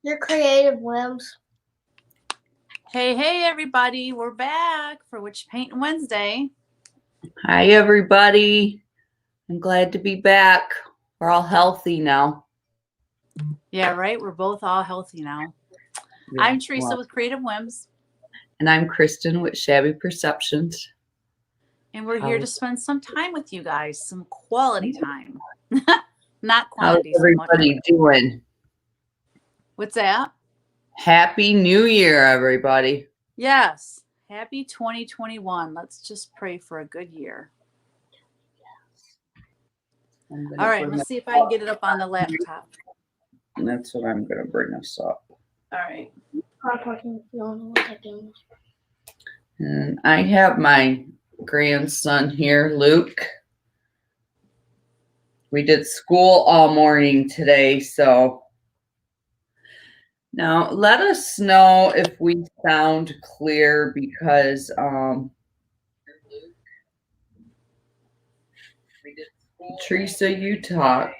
Your creative whims. Hey, everybody. We're back for Whatcha Paintin Wednesday. Hi, everybody. I'm glad to be back. We're all healthy now. Yeah, right. We're both all healthy now. Yeah, I'm Teresa with Creative Whims. And I'm Kristen with Shabby Perceptions. And we're here to spend some time with you guys, some quality time. Not quantity. How's everybody doing? What's that? Happy New Year, everybody. Yes. Happy 2021. Let's just pray for a good year. All right. Let's see if I can get it up on the laptop. And that's what I'm going to bring us up. All right. And I have my grandson here, Luke. We did school all morning today, so now let us know if we sound clear because Teresa, you talk.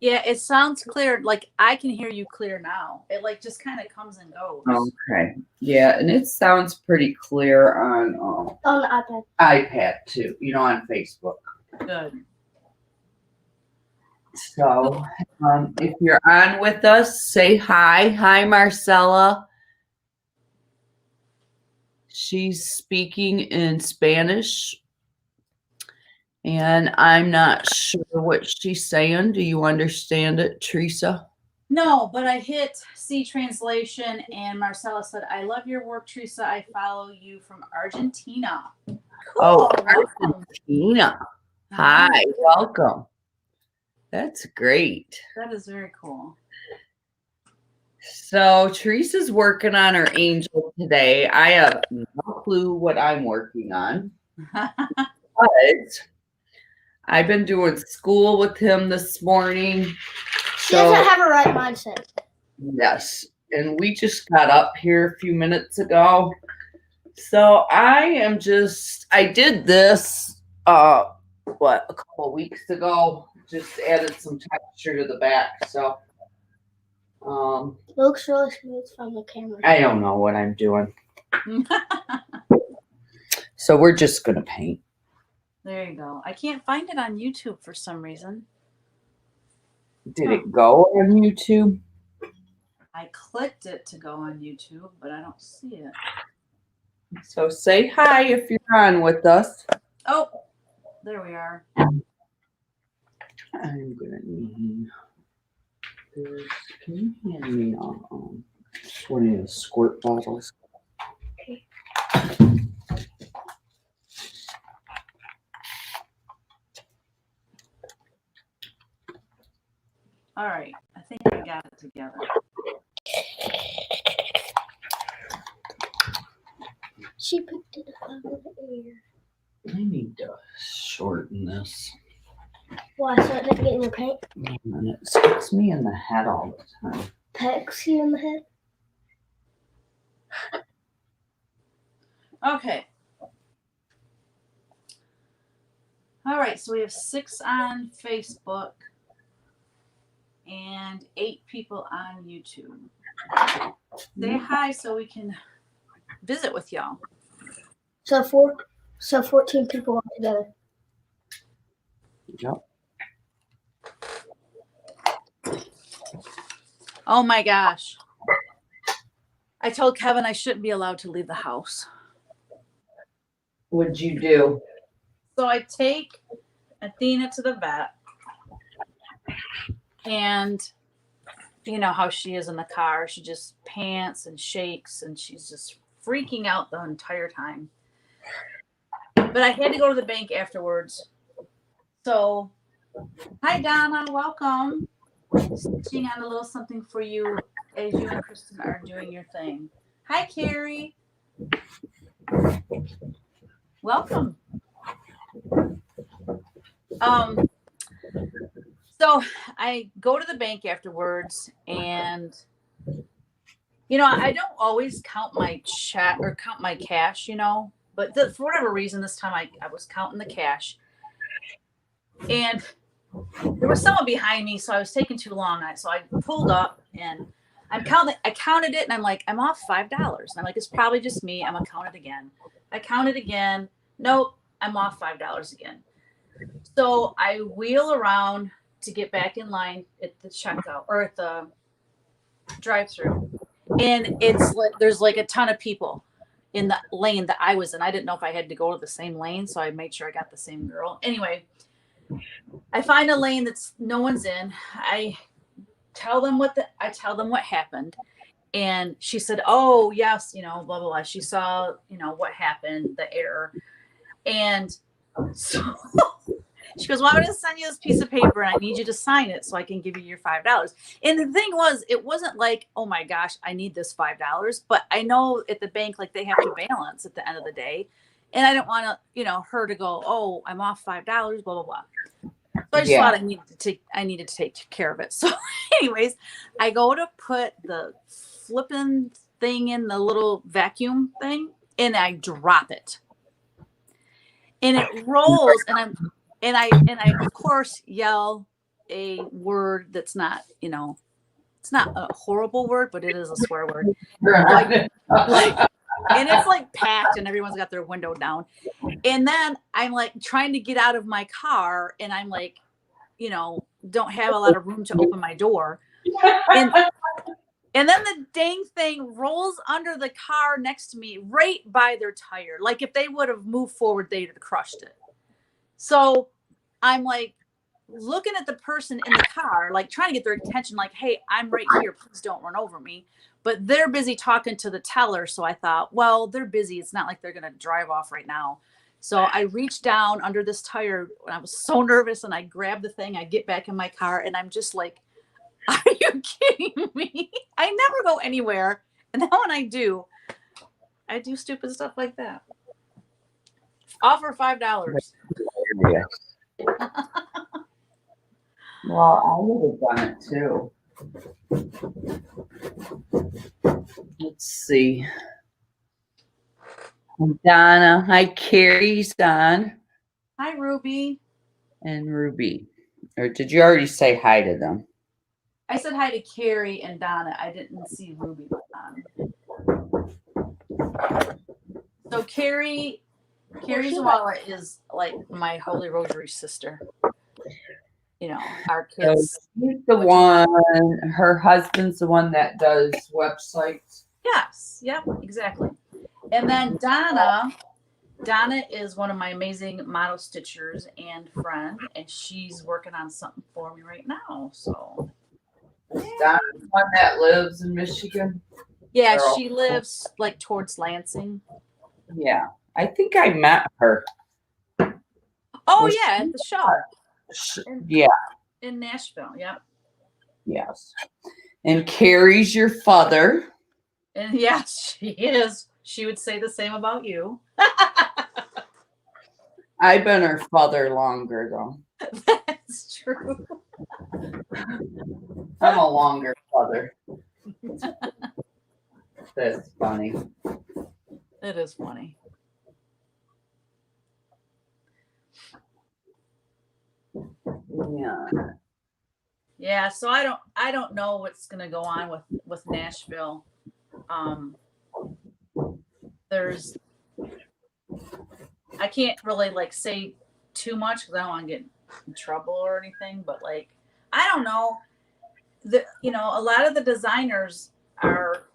Yeah, it sounds clear. Like I can hear you clear now. It like just kind of comes and goes. Okay. Yeah, and it sounds pretty clear on On the iPad. iPad too. On Facebook. Good. So, if you're on with us, say hi. Hi, Marcella. She's speaking in Spanish. And I'm not sure what she's saying. Do you understand it, Teresa? No, but I hit C translation and Marcella said, I love your work, Teresa. I follow you from Argentina. Cool. Oh, Argentina. Hi, welcome. That's great. That is very cool. So Teresa's working on her angel today. I have no clue what I'm working on. But I've been doing school with him this morning. She doesn't have a right mindset. Yes. And we just got up here a few minutes ago. So I did this a couple of weeks ago. Just added some texture to the back. So it looks really smooth from the camera. I don't know what I'm doing. So we're just gonna paint. There you go. I can't find it on YouTube for some reason. Did it go on YouTube? I clicked it to go on YouTube, but I don't see it. So say hi if you're on with us. Oh, there we are. I'm gonna need this. Can you hand me one of the squirt bottles? Okay. All right. I think I got it together. She picked it up out of the air. I need to shorten this. Why? So it doesn't get in your paint? And it sticks me in the head all the time. Pecks you in the head? Okay. All right. So we have 6 on Facebook and 8 people on YouTube. Say hi so we can visit with y'all. So 14 people all together. Yep. Oh my gosh. I told Kevin I shouldn't be allowed to leave the house. What'd you do? So I take Athena to the vet. And you know how she is in the car. She just pants and shakes and she's just freaking out the entire time. But I had to go to the bank afterwards. So, hi Donna, welcome. Stitching on a little something for you as you and Kristen are doing your thing. Hi Carrie. Welcome. So I go to the bank afterwards and I don't always count my check or count my cash, but for whatever reason, this time I was counting the cash and there was someone behind me. So I was taking too long. So I pulled up and I counted it and I'm like, I'm off $5. And I'm like, it's probably just me. I'm gonna count it again. I counted again. Nope, I'm off $5 again. So I wheel around to get back in line at the checkout or at the drive-through. And it's like there's like a ton of people in the lane that I was in. I didn't know if I had to go to the same lane, so I made sure I got the same girl. Anyway, I find a lane that's no one's in. I tell them what happened. And she said, oh, yes, blah, blah, blah. She saw, what happened, the error. And so she goes, well, I'm going to send you this piece of paper and I need you to sign it so I can give you your $5. And the thing was, it wasn't like, oh my gosh, I need this $5. But I know at the bank, like they have to balance at the end of the day. And I don't want to, her to go, oh, I'm off $5, blah, blah, blah. So I just thought I needed to take care of it. So anyways, I go to put the flipping thing in the little vacuum thing and I drop it. And it rolls and I of course yell a word that's not, it's not a horrible word, but it is a swear word. And it's like packed and everyone's got their window down. And then I'm like trying to get out of my car and I'm like, don't have a lot of room to open my door. And then the dang thing rolls under the car next to me right by their tire. Like if they would have moved forward, they'd have crushed it. So I'm like looking at the person in the car, like trying to get their attention, like, hey, I'm right here. Please don't run over me. But they're busy talking to the teller. So I thought, well, they're busy. It's not like they're going to drive off right now. So I reached down under this tire and I was so nervous and I grabbed the thing. I get back in my car and I'm just like, are you kidding me? I never go anywhere. And then when I do stupid stuff like that. Offer $5. Yes. Well, I would have done it too. Let's see. Donna. Hi, Carrie's on. Hi, Ruby. And Ruby. Or did you already say hi to them? I said hi to Carrie and Donna. I didn't see Ruby on. So Carrie's wallet is like my Holy Rosary sister. Our kids. So she's the one, her husband's the one that does websites. Yes. Yep. Exactly. And then Donna is one of my amazing model stitchers and friend, and she's working on something for me right now. So. Donna's the one that lives in Michigan. Yeah, she lives like towards Lansing. Yeah, I think I met her. Oh yeah, at the show. In Nashville. Yeah. Yes. And Carrie's your father. And yes, she is. She would say the same about you. I've been her father longer though. That's true. I'm a longer father. That's funny. It is funny. Yeah. Yeah, so I don't know what's gonna go on with Nashville. I can't really like say too much because I don't want to get in trouble or anything, but like I don't know. A lot of the designers are,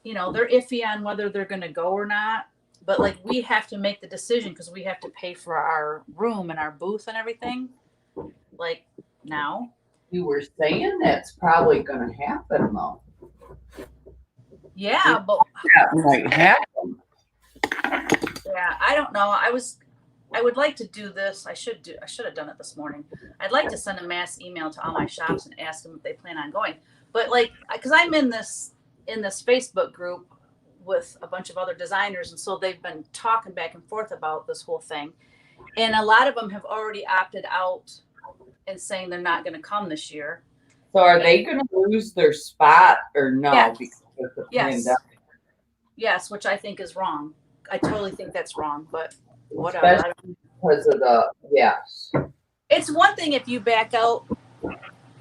they're iffy on whether they're gonna go or not. But like we have to make the decision because we have to pay for our room and our booth and everything. Like now. You were saying that's probably gonna happen though. Yeah, but that might happen. Yeah, I don't know. I would like to do this. I should have done it this morning. I'd like to send a mass email to all my shops and ask them if they plan on going. But like, because I'm in this Facebook group with a bunch of other designers, and so they've been talking back and forth about this whole thing, and a lot of them have already opted out and saying they're not going to come this year. So are they going to lose their spot or no? Yes. Because of the Yes. pandemic? Yes, which I think is wrong. I totally think that's wrong, but whatever. Especially because of the, yes. It's one thing if you back out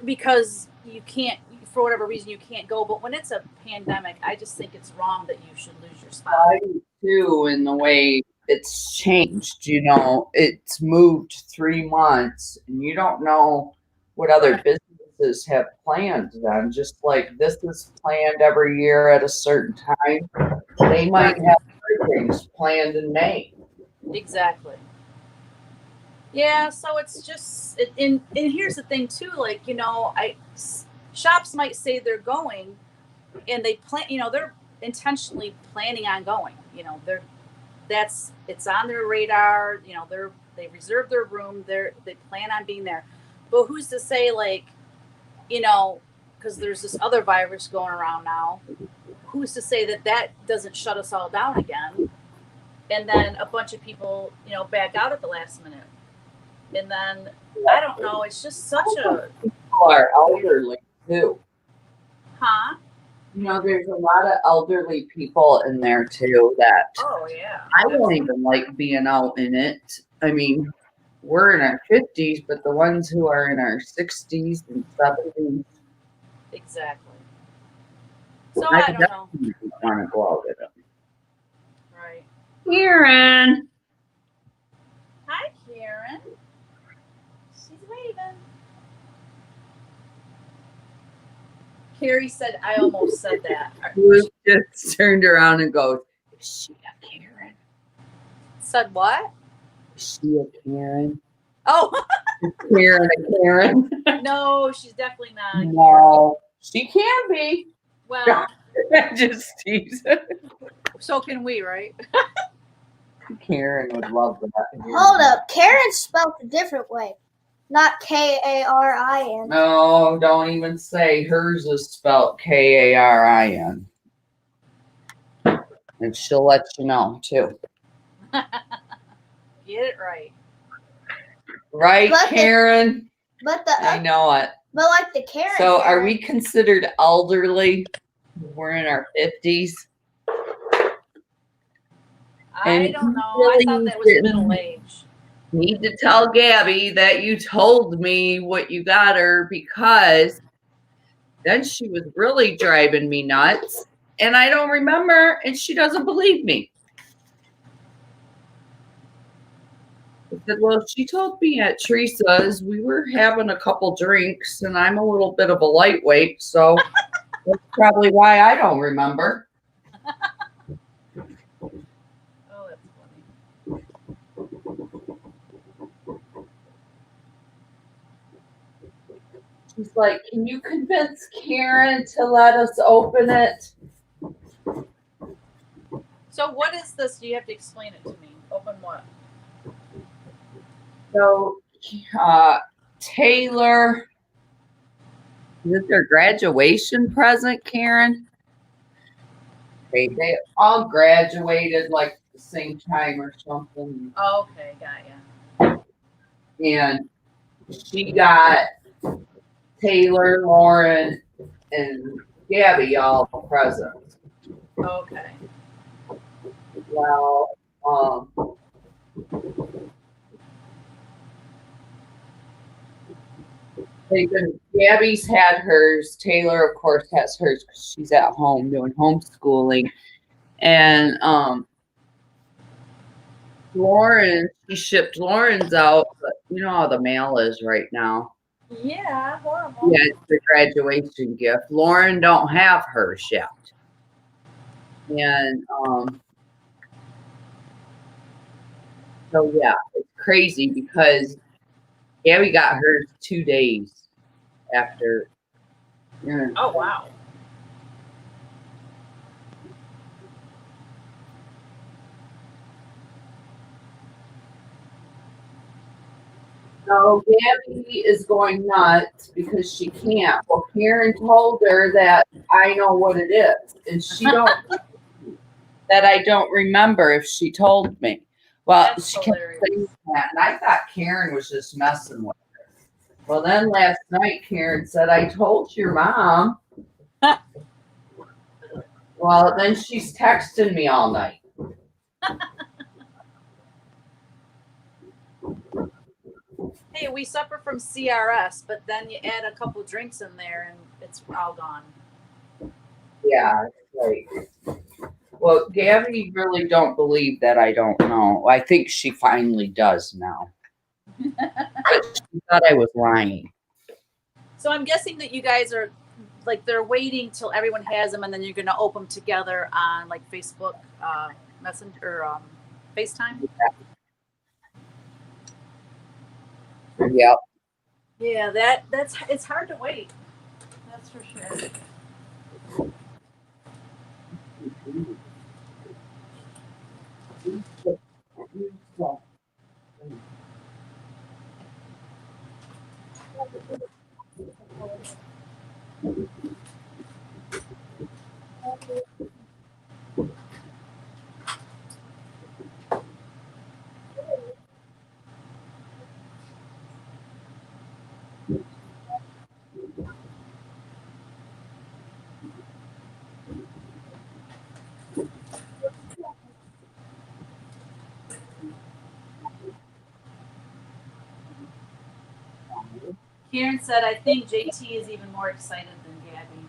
because you can't for whatever reason you can't go. But when it's a pandemic, I just think it's wrong that you should lose your spot. I do too, in the way it's changed. You know, it's moved 3 months, and you don't know what other businesses have planned then. Just like this is planned every year at a certain time, they might have other things planned in May. Exactly. Yeah, so it's just, and here's the thing too, like, you know, shops might say they're going, and they plan, you know, they're intentionally planning on going, you know, it's on their radar, you know, they reserve their room, they plan on being there. But who's to say, like, you know, because there's this other virus going around now, who's to say that doesn't shut us all down again, and then a bunch of people, you know, back out at the last minute. And then, I don't know, it's just such a... People are elderly too. Huh? You know, there's a lot of elderly people in there too that Oh, yeah. I don't even like being out in it. I mean, we're in our 50s, but the ones who are in our 60s and 70s, Exactly. So, I don't know. want to go out with them. Right. Karen! Hi, Karen. She's waving. Carrie said, I almost said that. Luke just turned around and goes, is she a Karen? Said what? Is she a Karen? Oh, Is Karen a Karen? no, she's definitely not. No, she can be. Well, Just tease. so can we, right? Karen would love that. Hold up. Karen's spelled a different way. Not Karin. No, don't even say. Hers is spelled Karin. And she'll let you know, too. Get it right. Right, But Karen? I the know it. but like the Karen. So are we considered elderly? We're in our 50s. I don't know. I thought that was middle age. Need to tell Gabby that you told me what you got her, because then she was really driving me nuts and I don't remember, and she doesn't believe me. I said, well, she told me at Teresa's we were having a couple drinks and I'm a little bit of a lightweight, so that's probably why I don't remember. Oh, that's funny. She's like, can you convince Karen to let us open it? So what is this? You have to explain it to me. Open what? So, Taylor, is it their graduation present, Karen? They all graduated like the same time or something. Oh, okay, got ya. And she got Taylor, Lauren, and Gabby all presents. Okay. Well, Gabby's had hers. Taylor, of course, has hers because she's at home doing homeschooling. And Lauren, she shipped Lauren's out, but you know how the mail is right now. Yeah, horrible. Yeah, it's the graduation gift. Lauren don't have hers yet. And so yeah, it's crazy because Gabby got hers 2 days after. Oh, wow. So Gabby is going nuts because she can't. Well, Karen told her that I know what it is, and she don't. That I don't remember if she told me. Well, That's she kept hilarious. saying that, and I thought Karen was just messing with her. Well, then last night Karen said, "I told your mom." Well, then she's texting me all night. hey, we suffer from CRS, but then you add a couple drinks in there and it's all gone. Yeah, right. Well, Gabby really don't believe that I don't know. I think she finally does now. But she thought I was lying. So I'm guessing that you guys are like they're waiting till everyone has them, and then you're going to open them together on like Facebook Messenger or FaceTime. Yep. Yeah, that's it's hard to wait. That's for sure. Karen said, "I think JT is even more excited than Gabby."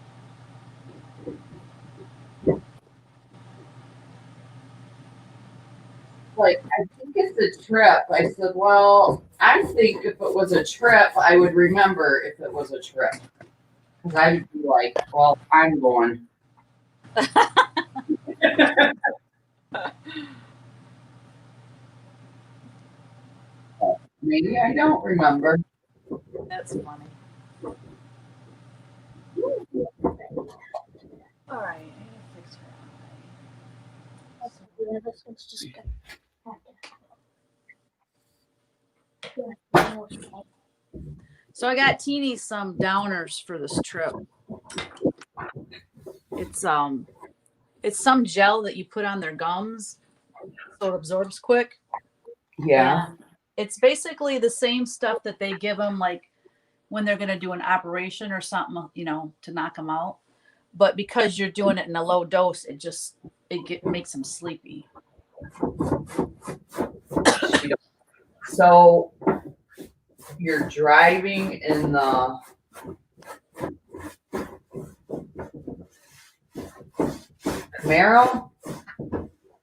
Like, I think it's a trip. I said, well, I think if it was a trip, I would remember if it was a trip. Because I'd be like, well, I'm going. Maybe I don't remember. That's funny. All right, I gotta fix her. Yeah, this one's just good. So I got Teeny some downers for this trip. It's some gel that you put on their gums so it absorbs quick. Yeah. And it's basically the same stuff that they give them like when they're going to do an operation or something, you know, to knock them out. But because you're doing it in a low dose, makes them sleepy. So you're driving in the Camaro?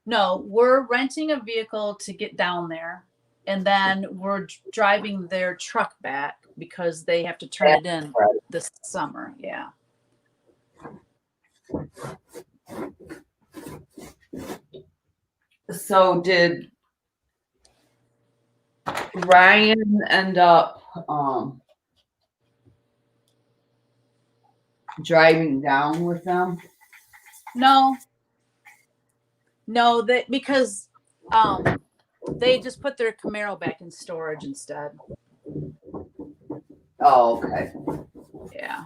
No, we're renting a vehicle to get down there, and then we're driving their truck back because they have to turn it in this summer. Yeah. So did Ryan end up driving down with them? No, because they just put their Camaro back in storage instead. Oh, okay. Yeah.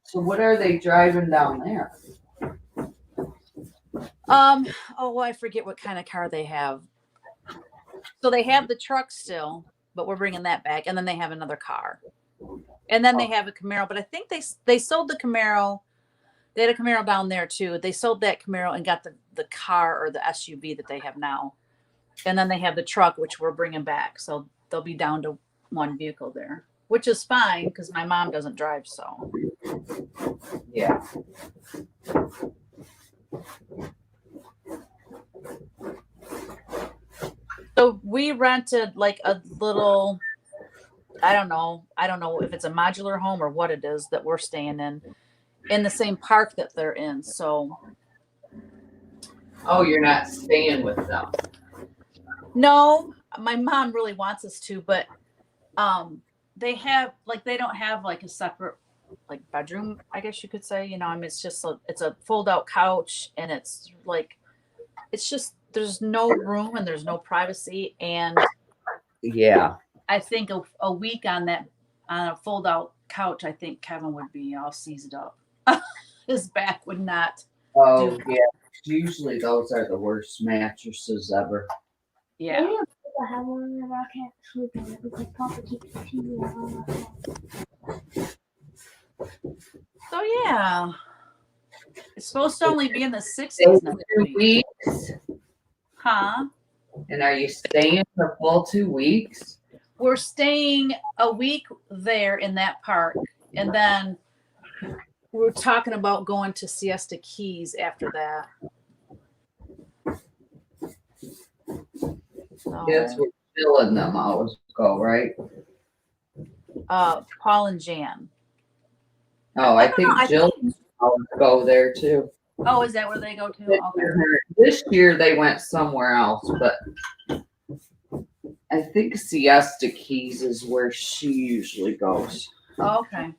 So what are they driving down there? Oh, I forget what kind of car they have. So they have the truck still, but we're bringing that back, and then they have another car, and then they have a Camaro. But I think they sold the Camaro. They had a Camaro down there too. They sold that Camaro and got the car or the SUV that they have now, and then they have the truck, which we're bringing back. So they'll be down to one vehicle there, which is fine because my mom doesn't drive. So yeah. So we rented like a little, I don't know if it's a modular home or what it is that we're staying in the same park that they're in. So. Oh, you're not staying with them? No, my mom really wants us to, but they don't have like a separate like bedroom, I guess you could say. You know, I mean, it's a fold out couch, and it's just there's no room and there's no privacy, and yeah, I think a week on a fold out couch, I think Kevin would be all seized up. His back would not. Oh yeah. Usually those are the worst mattresses ever. Yeah. I have one and I can't sleep on it because Papa keeps the TV on. So yeah, it's supposed to only be in the 60s next 2 week. weeks. Huh? And are you staying for full 2 weeks? we're staying a week there in that park, and then we're talking about going to Siesta Keys after that. That's where Jill and them always go, right? Paul and Jan. Oh, I think Jill always go there too. Oh, is that where they go to? Okay. This year they went somewhere else, but I think Siesta Keys is where she usually goes. Oh, okay.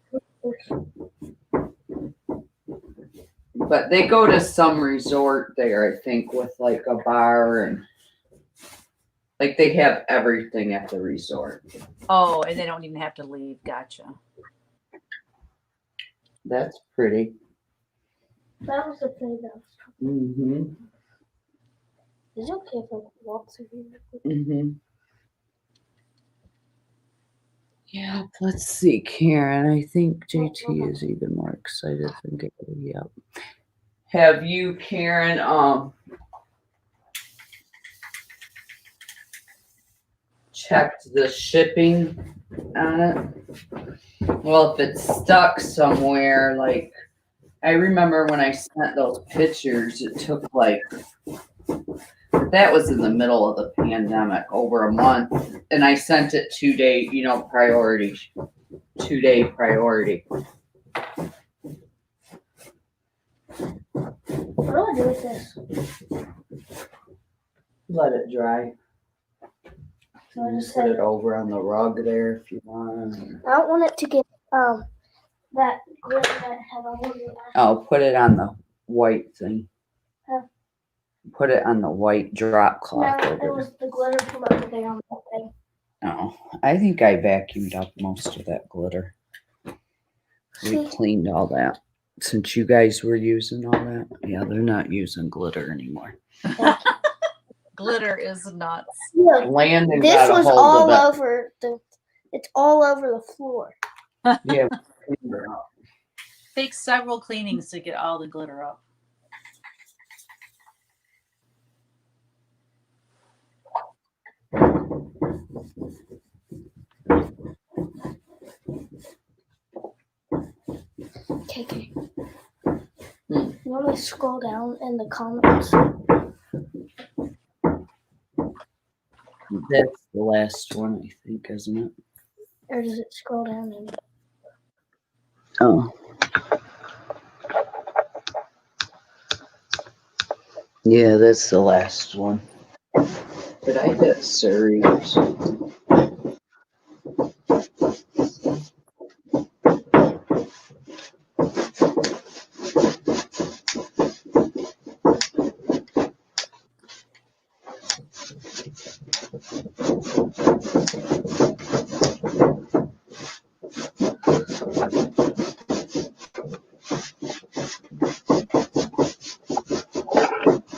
But they go to some resort there, I think, with like a bar and like they have everything at the resort. Oh, and they don't even have to leave. Gotcha. That's pretty. That was the thing that was talking. Mm-hmm. Is it okay if I walk through here? Mm-hmm. Yeah, let's see, Karen. I think JT is even more excited than Gary. Yep. Have you, Karen, checked the shipping on it? Well, if it's stuck somewhere, like I remember when I sent those pictures, it took like that was in the middle of the pandemic, over a month, and I sent it 2 day, priority, 2 day priority. What do I do with this? Let it dry. So I just Put say it over on the rug there if you want. I don't want it to get that glitter that had all over it. Oh, put it on the white thing. Huh? Put it on the white drop cloth. No, over it was the glitter from over there on that thing. Oh, I think I vacuumed up most of that glitter. We See? cleaned all that. Since you guys were using all that. Yeah, they're not using glitter anymore. Glitter is nuts. Look, Landon this got a was hold all of over it's all over the floor. it. Yeah, we cleaned it up. Takes several cleanings to get all the glitter up. Okay. You want me to scroll down in the comments? That's the last one, I think, isn't it? Or does it scroll down in Oh. Yeah, that's the last one. Did I hit Surrey or something?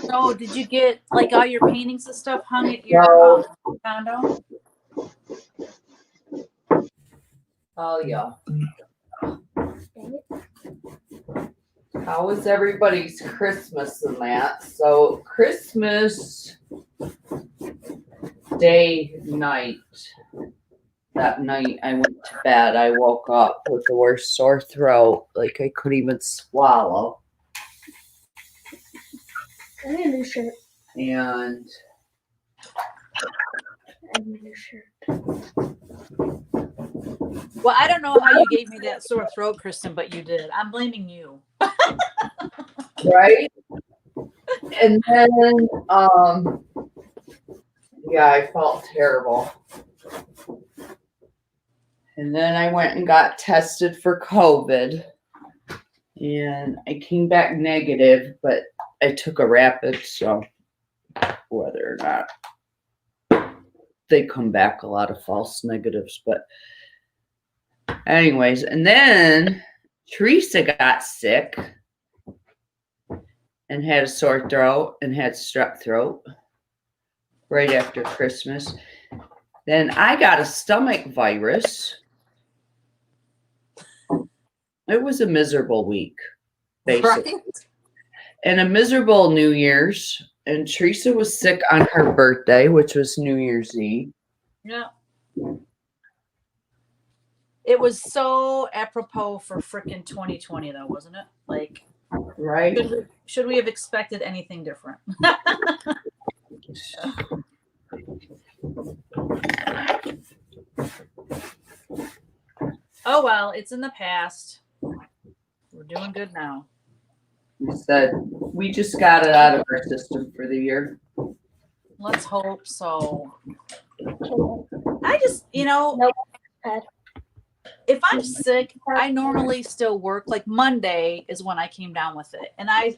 So, did you get like all your paintings and stuff hung at your condo? Oh, yeah. Dang it. How was everybody's Christmas and that? So Christmas day night, that night I went to bed, I woke up with the worst sore throat, like I couldn't even swallow. I need a new shirt. And I need a new shirt. Well, I don't know how you gave me that sore throat, Kristen, but you did. I'm blaming you. right? And then yeah, I felt terrible. And then I went and got tested for COVID. And I came back negative, but I took a rapid, so whether or not they come back a lot of false negatives, but anyways, and then Teresa got sick and had a sore throat and had strep throat right after Christmas. Then I got a stomach virus. It was a miserable week, basically. Right? And a miserable New Year's. And Teresa was sick on her birthday, which was New Year's Eve. Yeah. It was so apropos for frickin' 2020, though, wasn't it? Like, Right? should we have expected anything different? Oh well, it's in the past. We're doing good now. We said we just got it out of our system for the year. Let's hope so. Okay. I just, Nope. Bad. if I'm sick, I normally still work. Like Monday is when I came down with it. And I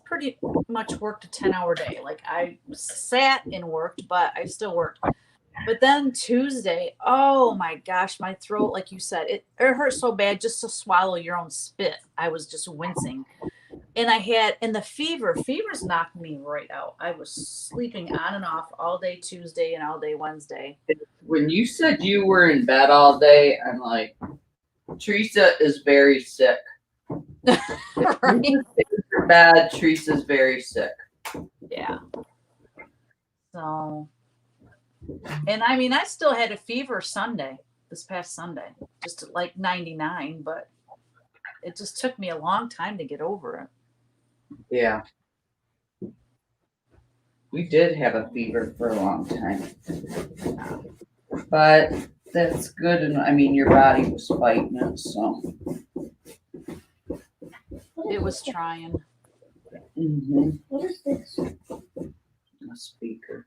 pretty much worked a 10-hour day. Like I sat and worked, but I still worked. But then Tuesday, oh my gosh, my throat, like you said, it hurt so bad just to swallow your own spit. I was just wincing. And the fever's knocked me right out. I was sleeping on and off all day Tuesday and all day Wednesday. When you said you were in bed all day, I'm like, Teresa is very sick. Right? You're bad. Teresa's very sick. Yeah. So, and I mean, I still had a fever this past Sunday, just like 99, but it just took me a long time to get over it. Yeah. We did have a fever for a long time. But that's good. And I mean, your body was fighting it, so. It was trying. Mm-hmm. What is this? A speaker.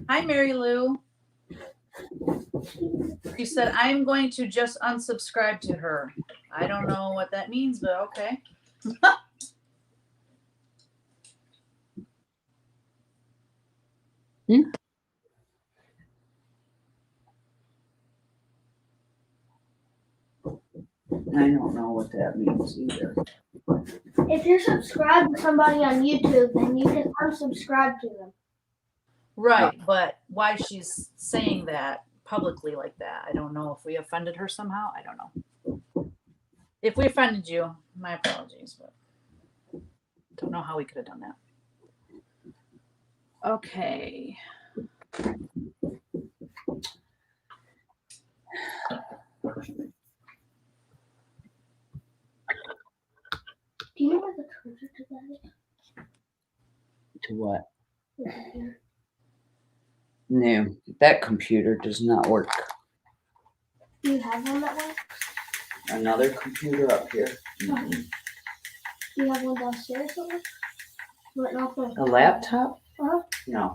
Hi, Mary Lou. She said, I'm going to just unsubscribe to her. I don't know what that means, but okay. I don't know what that means either. If you're subscribed to somebody on YouTube, then you can unsubscribe to them. Right, but why she's saying that publicly like that, I don't know if we offended her somehow. I don't know. If we offended you, my apologies, but don't know how we could have done that. Okay. Do you know where the charger to that is? To what? Is it here? No, that computer does not work. Do you have one that works? Another computer up here. Mm-hmm. Do you have one downstairs that works? But not the A laptop? Uh-huh. No.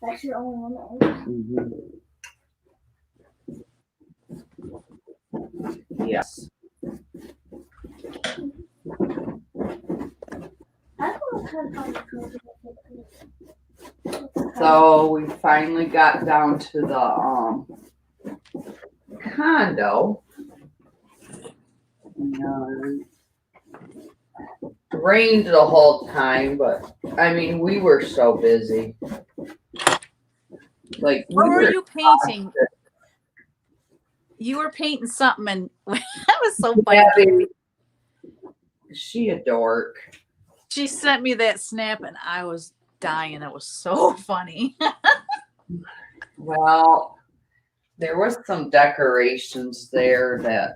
That's your only one that works. Mm-hmm. Yes. I don't know how to find the charger. So we finally got down to the condo. Rained the whole time, but I mean we were so busy. Like What were you painting? You were painting something, and that was so funny. Yeah, is she a dork? She sent me that snap, and I was dying. It was so funny. Well, there was some decorations there that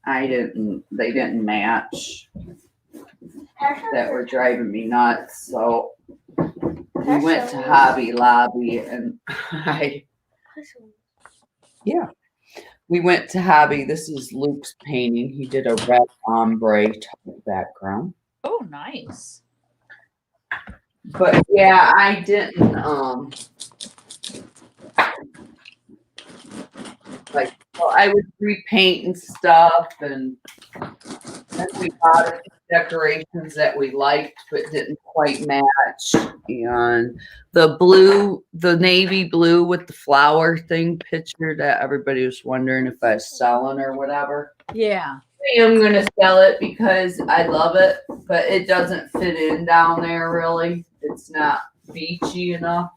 they didn't match, that were driving me nuts. So we went to Hobby Lobby and we went to Hobby. This is Luke's painting. He did a red ombre type background. Oh, nice. But yeah, I didn't I would repaint and stuff, and then we bought a few decorations that we liked but didn't quite match. And the navy blue with the flower thing picture that everybody was wondering if I was selling or whatever. Yeah. I am gonna sell it because I love it, but it doesn't fit in down there really. It's not beachy enough.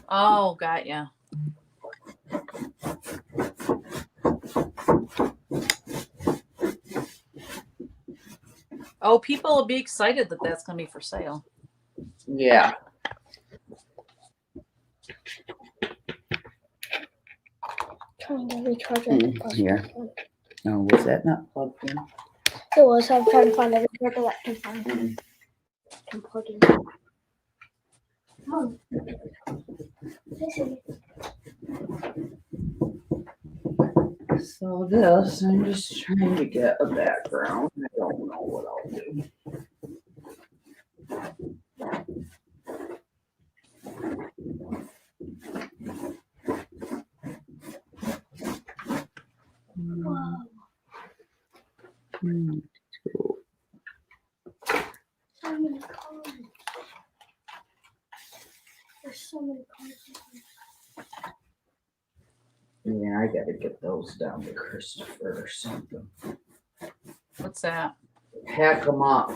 Oh, got ya. Oh, people will be excited that that's going to be for sale. Yeah. trying to recharge it. Here. No, was that not plugged in? It was. I'm trying to find a recharger that can find it. Can plug in. Oh. I see. So this, I'm just trying to get a background. I don't know what I'll do. Whoa. So many cards. There's so many cards. Yeah, I gotta get those down to Christopher or something. What's that? Pack them up.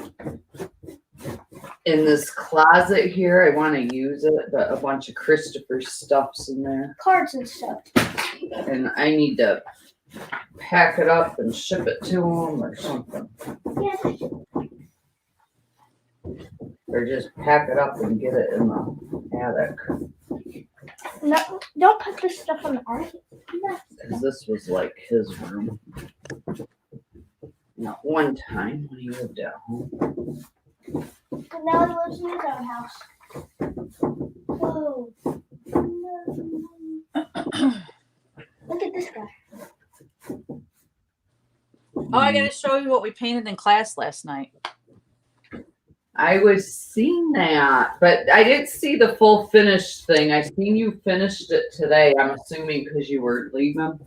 In this closet here, I want to use it, but a bunch of Christopher stuff's in there. Cards and stuff. And I need to pack it up and ship it to him or something. Yeah. Or just pack it up and get it in the attic. No, don't put this stuff on the attic. Because this was like his room. Not one time when he lived at home. And now he lives in his own house. Whoa. No. Look at this guy. Oh, I gotta show you what we painted in class last night. I was seeing that, but I didn't see the full finished thing. I seen you finished it today. I'm assuming because you were leaving.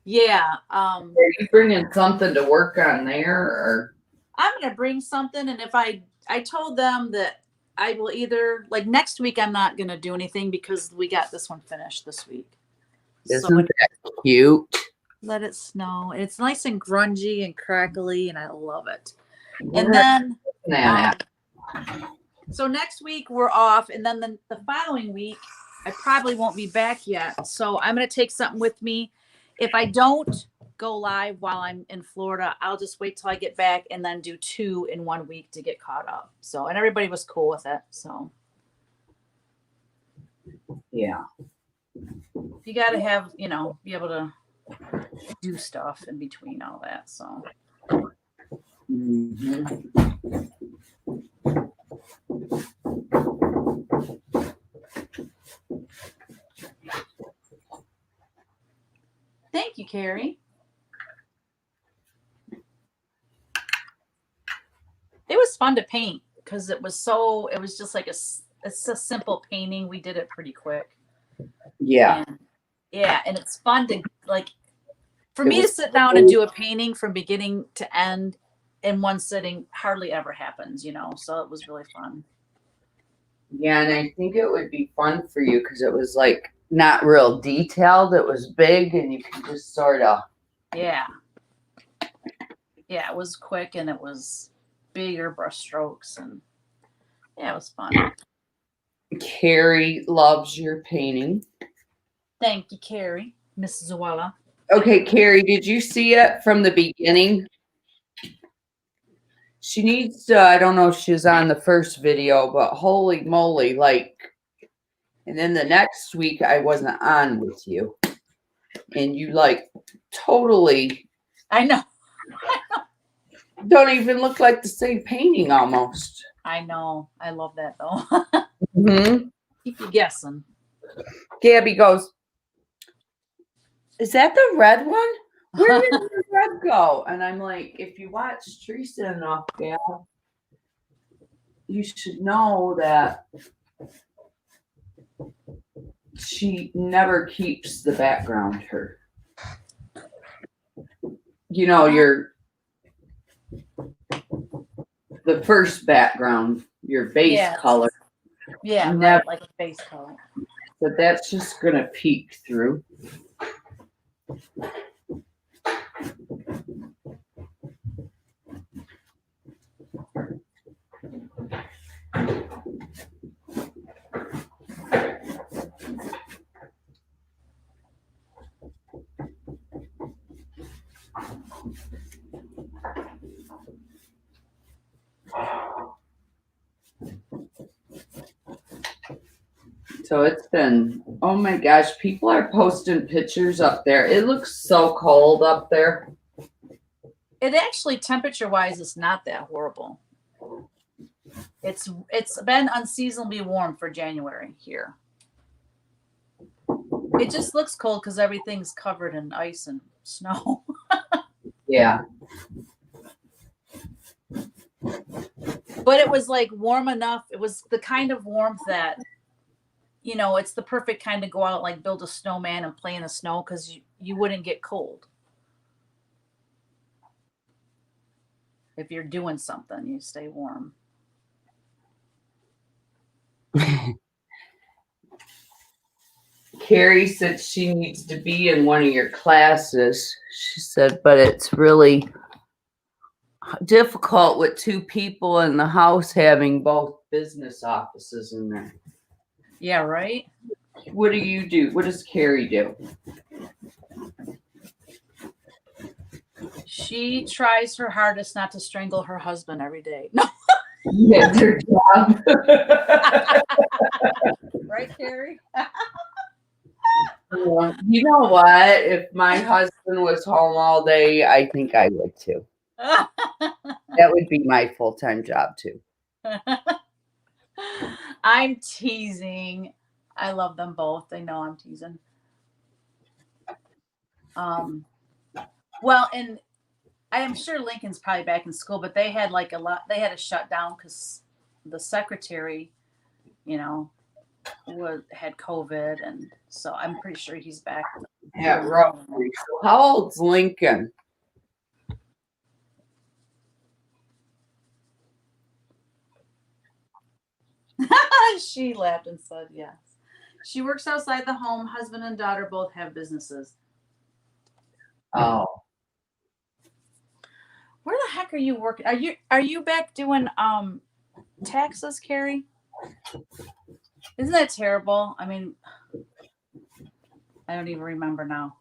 Yeah. Are you bringing something to work on there, or? I'm gonna bring something, and if I told them that I will either like next week I'm not gonna do anything because we got this one finished this week. Isn't that cute? Let it snow. It's nice and grungy and crackly, and I love it. And then so next week we're off, and then the following week I probably won't be back yet. So I'm gonna take something with me. If I don't go live while I'm in Florida, I'll just wait till I get back and then do 2 in 1 week to get caught up. So, and everybody was cool with it. So yeah, you got to have, you know, be able to do stuff in between all that. So. Thank you, Carrie. It was fun to paint because it was just like it's a simple painting. We did it pretty quick. Yeah. And it's fun to like, for me to sit down and do a painting from beginning to end in one sitting hardly ever happens, you know? So it was really fun. Yeah. And I think it would be fun for you because it was like not real detailed. It was big and you could just sort of. Yeah. Yeah. It was quick and it was bigger brush strokes, and yeah, it was fun. Carrie loves your painting. Thank you, Carrie. Mrs. Zawala. Okay, Carrie, did you see it from the beginning? She needs to, I don't know if she's on the first video, but holy moly, like, and then the next week I wasn't on with you. And you like totally. I know. Don't even look like the same painting almost. I know. I love that though. Mm-hmm. Keep you guessing. Gabby goes, is that the red one? Where did the red go? And I'm like, if you watch Teresa enough, Gab, you should know that she never keeps the background her. You know, the first background, your base color. Yeah, never, right, like a base color. But that's just going to peek through. So it's been, oh my gosh, people are posting pictures up there. It looks so cold up there. It actually, temperature wise, is not that horrible. It's been unseasonably warm for January here. It just looks cold because everything's covered in ice and snow. Yeah. But it was like warm enough. It was the kind of warmth that, you know, it's the perfect kind to go out, like build a snowman and play in the snow because you wouldn't get cold. If you're doing something, you stay warm. Carrie said she needs to be in one of your classes. She said, but it's really difficult with two people in the house having both business offices in there. Yeah, right? What do you do? What does Carrie do? She tries her hardest not to strangle her husband every day. No. That's her job. Right, Carrie? You know what? If my husband was home all day, I think I would too. That would be my full-time job too. I'm teasing. I love them both. They know I'm teasing. Well, and I am sure Lincoln's probably back in school, but they had like they had to shut down because the secretary, you know, had COVID, and so I'm pretty sure he's back. Yeah, roughly. So how old's Lincoln? She laughed and said yes. She works outside the home. Husband and daughter both have businesses. Oh. Where the heck are you working? Are you back doing taxes, Carrie? Isn't that terrible? I mean, I don't even remember now.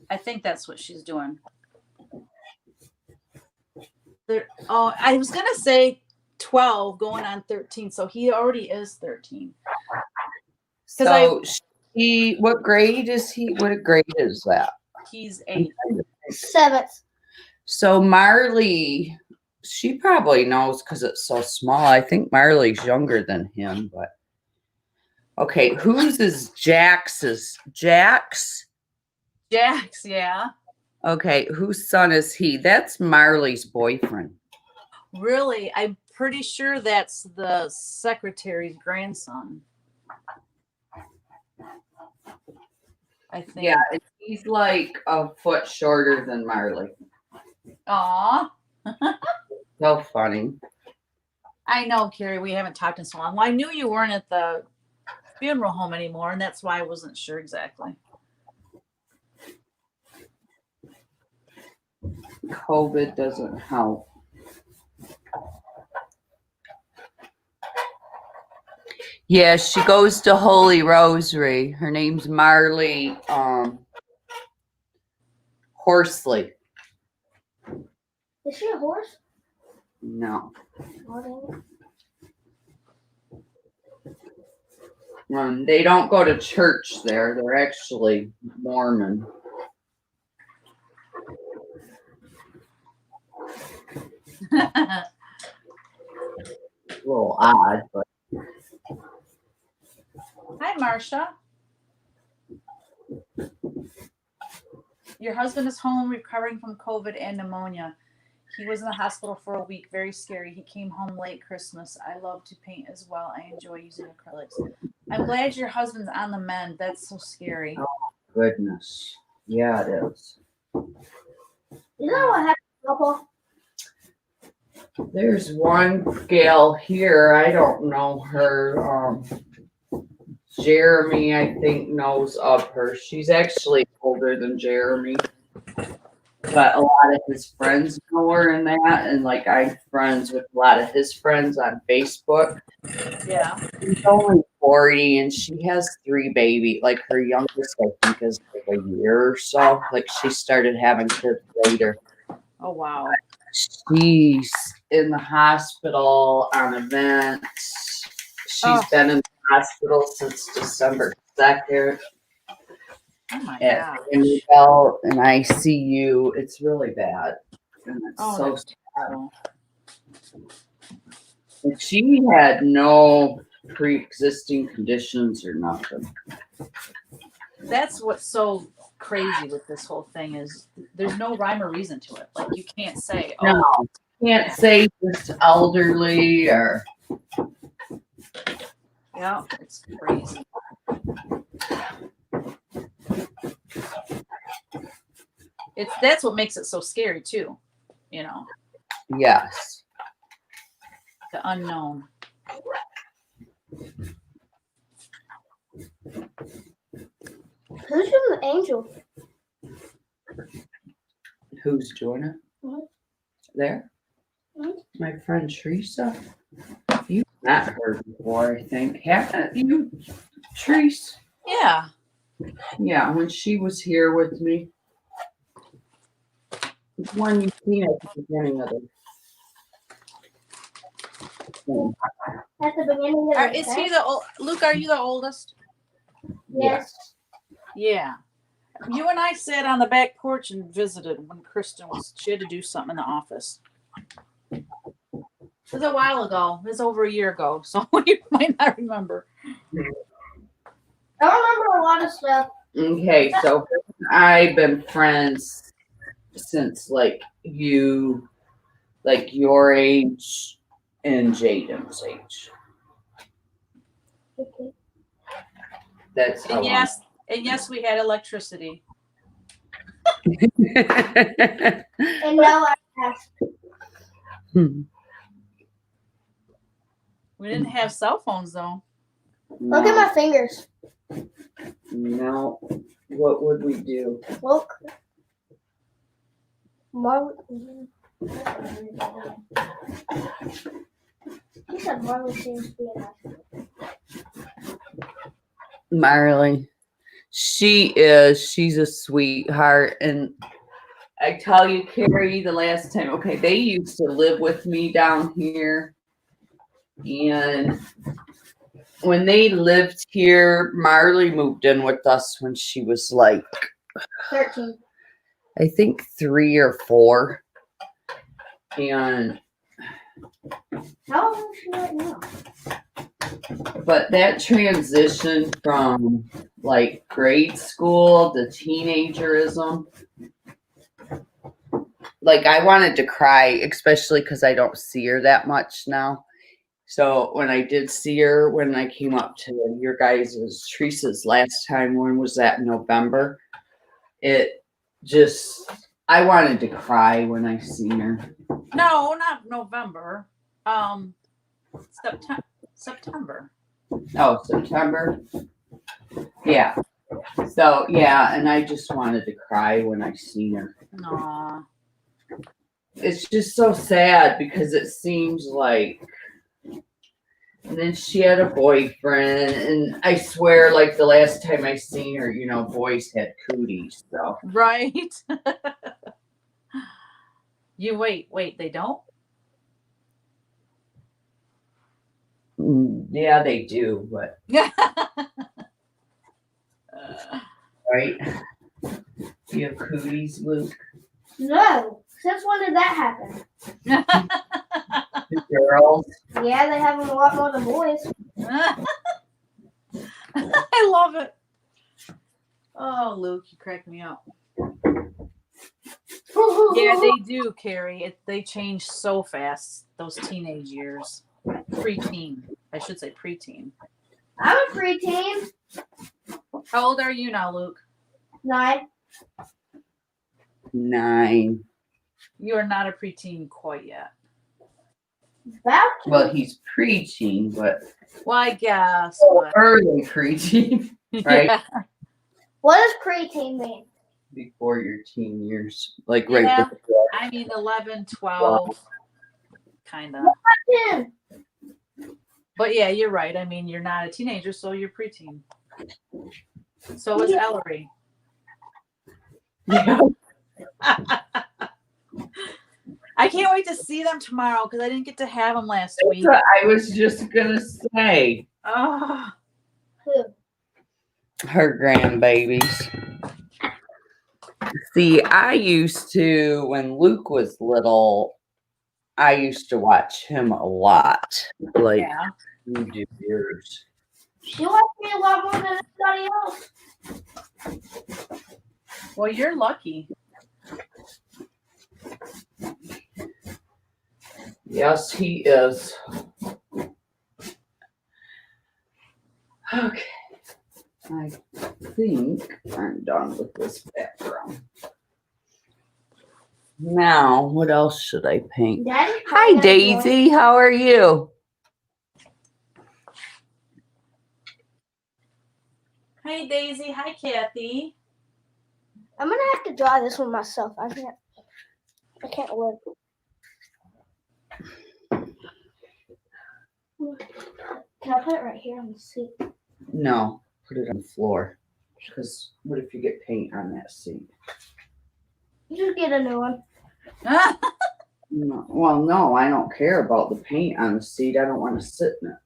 I think that's what she's doing. I was gonna say 12 going on 13, so he already is 13. So what grade is he? What grade is that? He's 8. 7th. So Marley, she probably knows because it's so small. I think Marley's younger than him, but okay, whose is Jax's? Jax? Jax, yeah. Okay, whose son is he? That's Marley's boyfriend. Really? I'm pretty sure that's the secretary's grandson. I think. Yeah, he's like a foot shorter than Marley. Aw. So funny. I know, Carrie, we haven't talked in so long. Well, I knew you weren't at the funeral home anymore, and that's why I wasn't sure exactly. COVID doesn't help. Yeah, she goes to Holy Rosary. Her name's Marley Horsley. Is she a horse? No. Oh, They don't go to church there. They're actually Mormon. A little odd, but Hi, Marcia. Your husband is home recovering from COVID and pneumonia. He was in the hospital for a week. Very scary. He came home late Christmas. I love to paint as well. I enjoy using acrylics. I'm glad your husband's on the mend. That's so scary. oh goodness. Yeah, it is. You know what happened, Papa? There's one gal here. I don't know her. Jeremy, I think, knows of her. She's actually older than Jeremy. But a lot of his friends know her and that. And like I'm friends with a lot of his friends on Facebook. Yeah. She's only 40 and she has 3 babies. Like her youngest, I think, is like a year or so. Like she started having kids later. Oh, wow. She's in the hospital on events. She's been in the hospital since December 2nd. Oh my At gosh. Bell and ICU. It's really bad. And it's Oh, so that's terrible. and she had no pre-existing conditions or nothing. That's what's so crazy with this whole thing is there's no rhyme or reason to it. Like you can't say, oh, No, can't say just elderly or yeah, it's crazy. That's what makes it so scary too, you know, yes. the unknown. Who's from the Angel? Who's doing it? Mhm. There? Mhm. My friend Teresa. You've met her before, I think. Haven't you, Teresa? Yeah. Yeah, when she was here with me. The one you seen at the beginning of the thing. At the beginning of the Is he Luke, are you the oldest? Yes. Yeah. You and I sat on the back porch and visited when she had to do something in the office. It was a while ago. It was over a year ago, so you might not remember. I remember a lot of stuff. Okay, so I've been friends since like your age and Jaden's age. Okay. That's how And yes, we had electricity. And now I have. We didn't have cell phones though. Look at my fingers. No. What would we do? Look. Marley. She said Marley seems to be an accident. Marley. She's a sweetheart. And I tell you, Carrie, the last time, okay, they used to live with me down here. And when they lived here, Marley moved in with us when she was like 13. I think 3 or 4. And How old is she right now? but that transition from like grade school to teenagerism, like I wanted to cry, especially because I don't see her that much now. So when I did see her, when I came up to your guys' Teresa's last time, when was that? November? It just, I wanted to cry when I seen her. No, not November. September. Oh, September. Yeah. So yeah, and I just wanted to cry when I seen her. Aw. It's just so sad because it seems like, and then she had a boyfriend, and I swear, like the last time I seen her, you know, boys had cooties. So Right. You wait, they don't? yeah, they do, but right? You have cooties, Luke? No. Since when did that happen? The girls. Yeah, they have them a lot more than boys. I love it. Oh, Luke, you crack me up. Yeah, they do, Carrie. They change so fast, those teenage years. Preteen. I should say preteen. I'm a preteen. How old are you now, Luke? 9. 9. You are not a preteen quite yet. About to. Well, he's preteen, but Well, I guess. early preteen, right? Yeah. What does preteen mean? Before your teen years, like right Yeah. before. I mean, 11, 12, kind of. 10. But yeah, you're right. I mean, you're not a teenager, so you're preteen. So is Ellery. Yeah. I can't wait to see them tomorrow because I didn't get to have them last week. I was just gonna say. Oh, Who? Her grandbabies. See, I used to, when Luke was little, I used to watch him a lot. Like, yeah. you do yours. She likes me a lot more than anybody else. Well, you're lucky. Yes, he is. Okay. I think I'm done with this background. Now, what else should I paint? Daddy, Hi, Daisy. How are you? Hi, Daisy. Hi, Kathy. I'm gonna have to draw this one myself. I can't work. Can I put it right here on the seat? No, put it on the floor. Because what if you get paint on that seat? Just get a new one. No, well, no, I don't care about the paint on the seat. I don't want to sit in it.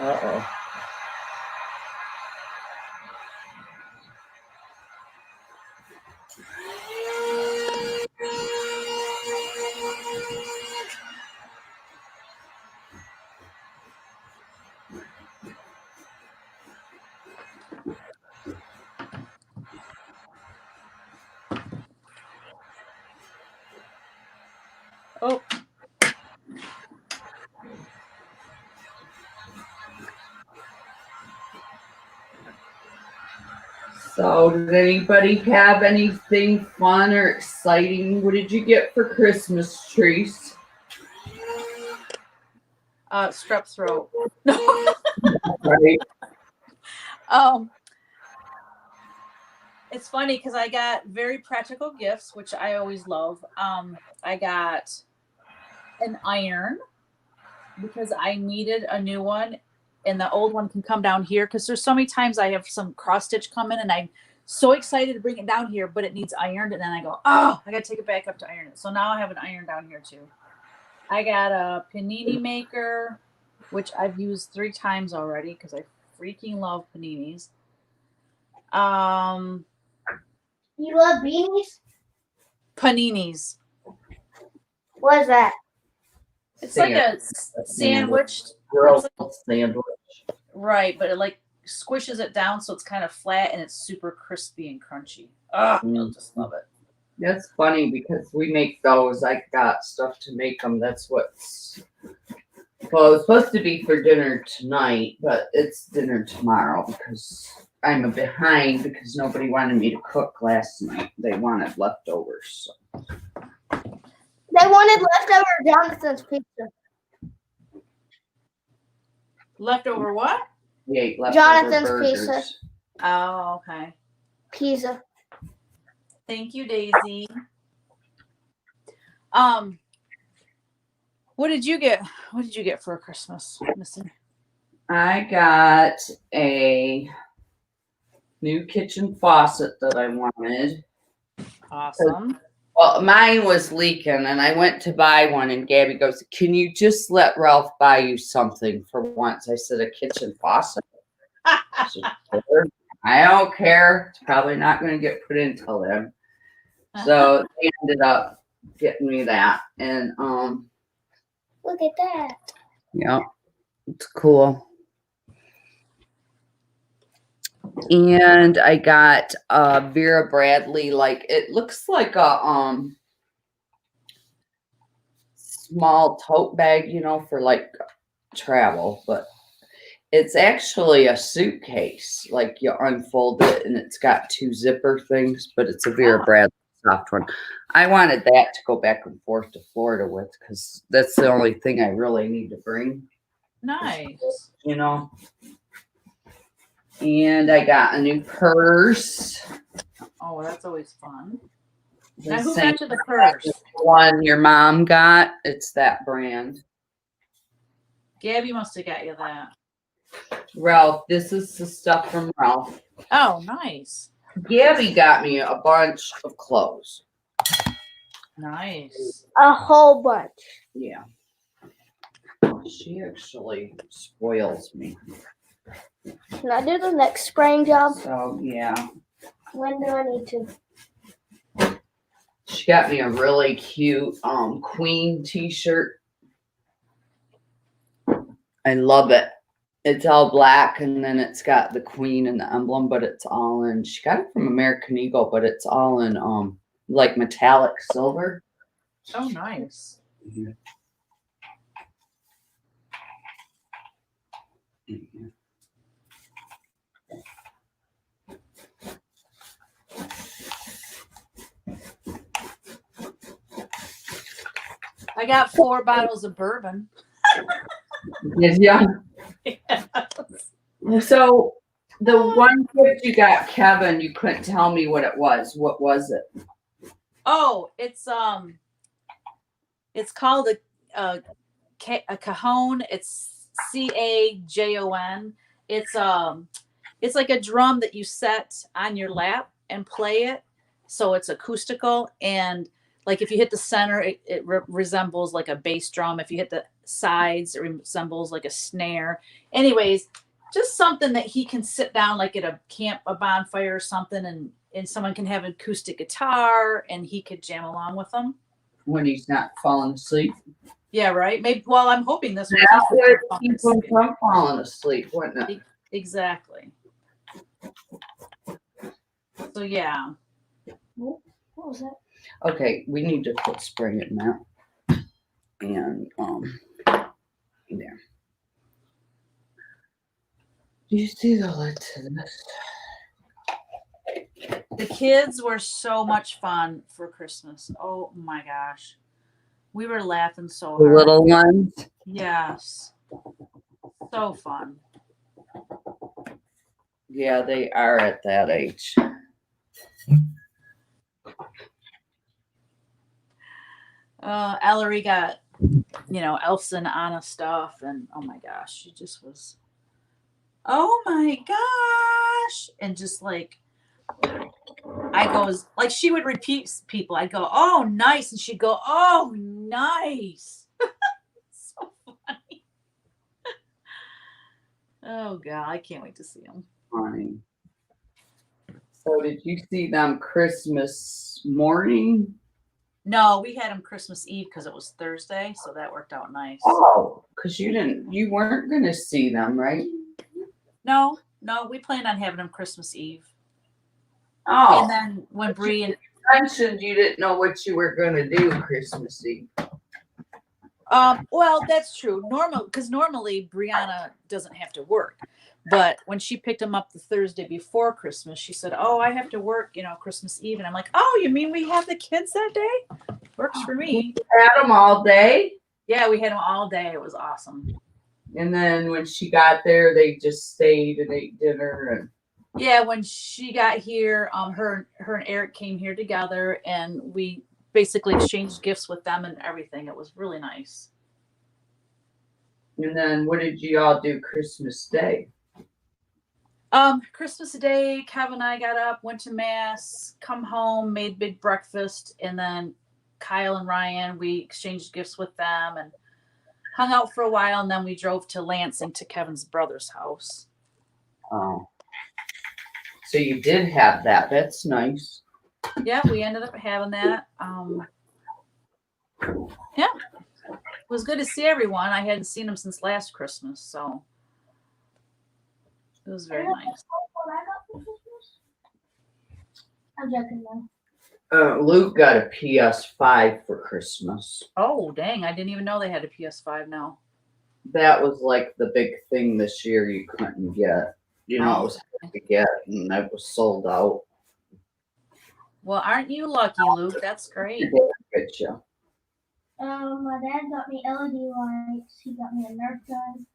Uh-oh. Oh, So, did anybody have anything fun or exciting? What did you get for Christmas trees? strep throat. Right. It's funny because I got very practical gifts, which I always love. I got an iron because I needed a new one, and the old one can come down here because there's so many times I have some cross stitch come in, and I'm so excited to bring it down here, but it needs ironed, and then I go, oh, I got to take it back up to iron it. So now I have an iron down here too. I got a panini maker, which I've used 3 times already because I freaking love paninis. You love beanies? Paninis. What is that? It's like a sandwiched, Grilled sandwich. right? But it like squishes it down so it's kind of flat and it's super crispy and crunchy. Oh, you'll just love it. That's funny because we make those. I got stuff to make them. That's what's. Well, it's supposed to be for dinner tonight, but it's dinner tomorrow because I'm behind because nobody wanted me to cook last night. They wanted leftovers. So. They wanted leftover Jonathan's pizza. Leftover what? We ate leftover Jonathan's burgers. pizza. Oh, okay. Pizza. Thank you, Daisy. What did you get? What did you get for Christmas, Missy? I got a new kitchen faucet that I wanted. Awesome. Well, mine was leaking, and I went to buy one, and Gabby goes, "Can you just let Ralph buy you something for once?" I said, "A kitchen faucet?" She said, I don't care. It's probably not going to get put in till then. So they ended up getting me that, and Look at that. yeah, it's cool. And I got Vera Bradley, like it looks like a small tote bag, you know, for like travel, but it's actually a suitcase. Like you unfold it and it's got 2 zipper things, but it's a Vera Bradley soft one. I wanted that to go back and forth to Florida with because that's the only thing I really need to bring. Nice. You know. And I got a new purse. Oh, that's always fun. The Now, who same got you the purse? one your mom got. It's that brand. Gabby must have got you that. Ralph, this is the stuff from Ralph. Oh, nice. Gabby got me a bunch of clothes. Nice. A whole bunch. Yeah. She actually spoils me. Can I do the next spraying job? So yeah. When do I need to? She got me a really cute Queen t-shirt. I love it. It's all black and then it's got the Queen and the emblem, but it's all in. She got it from American Eagle, but it's all in like metallic silver. Oh, nice. Yeah. I got 4 bottles of bourbon. Yeah. So the one gift you got, Kevin, you couldn't tell me what it was. What was it? Oh, it's called a cajon. It's CAJON. It's like a drum that you set on your lap and play it, so it's acoustical. And like if you hit the center, it resembles like a bass drum. If you hit the sides, it resembles like a snare. Anyways, just something that he can sit down like at a bonfire or something, and someone can have an acoustic guitar and he could jam along with them. When he's not falling asleep. Yeah, right. Maybe. Well, I'm hoping this one That would keep him from falling asleep, wouldn't it? Exactly. So yeah. What was that? Okay, we need to quit spraying it now. And there. Do you see the lid to this? The kids were so much fun for Christmas. Oh my gosh. We were laughing so The hard. little ones? Yes. So fun. Yeah, they are at that age. Ellery got, Elsa and Anna stuff, and oh my gosh, she just was, oh my gosh. And just like, I goes, like she would repeat people. I'd go, oh, nice. And she'd go, oh, nice. So funny. Oh, God, I can't wait to see them. Funny. So did you see them Christmas morning? No, we had them Christmas Eve because it was Thursday, so that worked out nice. Oh, because you weren't going to see them, right? No, we planned on having them Christmas Eve. Oh. And then when Bree and mentioned you didn't know what you were going to do Christmas Eve. Well, that's true. Normally Brianna doesn't have to work, but when she picked him up the Thursday before Christmas, she said, "Oh, I have to work, Christmas Eve." And I'm like, "Oh, you mean we have the kids that day? Works for me." Had them all day. Yeah, we had them all day. It was awesome. And then when she got there, they just stayed and ate dinner and. Yeah, when she got here, her and Eric came here together, and we basically exchanged gifts with them and everything. It was really nice. And then what did you all do Christmas Day? Christmas Day, Kevin and I got up, went to Mass, come home, made big breakfast, and then Kyle and Ryan, we exchanged gifts with them and hung out for a while, and then we drove to Lansing to Kevin's brother's house. Oh. So you did have that. That's nice. Yeah, we ended up having that. Yeah. It was good to see everyone. I hadn't seen them since last Christmas, so it was very nice. I'm joking though. Luke got a PS5 for Christmas. Oh, dang. I didn't even know they had a PS5 now. That was like the big thing this year you couldn't get. It was hard to get, and it was sold out. Well, aren't you lucky, Luke? That's great. Picture. My dad got me LED lights. He got me a Nerf gun,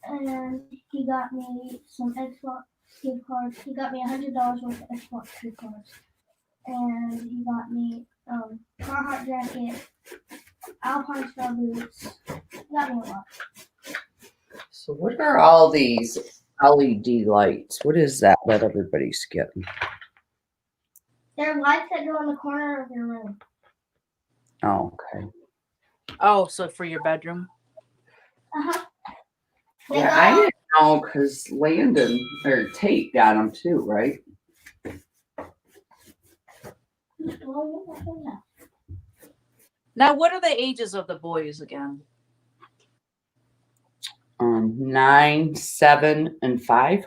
and he got me some Xbox gift cards. He got me $100 worth of Xbox gift cards, and he got me Carhartt jacket, Alpine style boots. He got me a lot. So what are all these LED lights? What is that everybody's getting? They're lights that go in the corner of your room. Oh, okay. Oh, so for your bedroom? Uh-huh. Yeah, I didn't know because Landon or Tate got them too, right? Now, what are the ages of the boys again? 9, 7, and 5.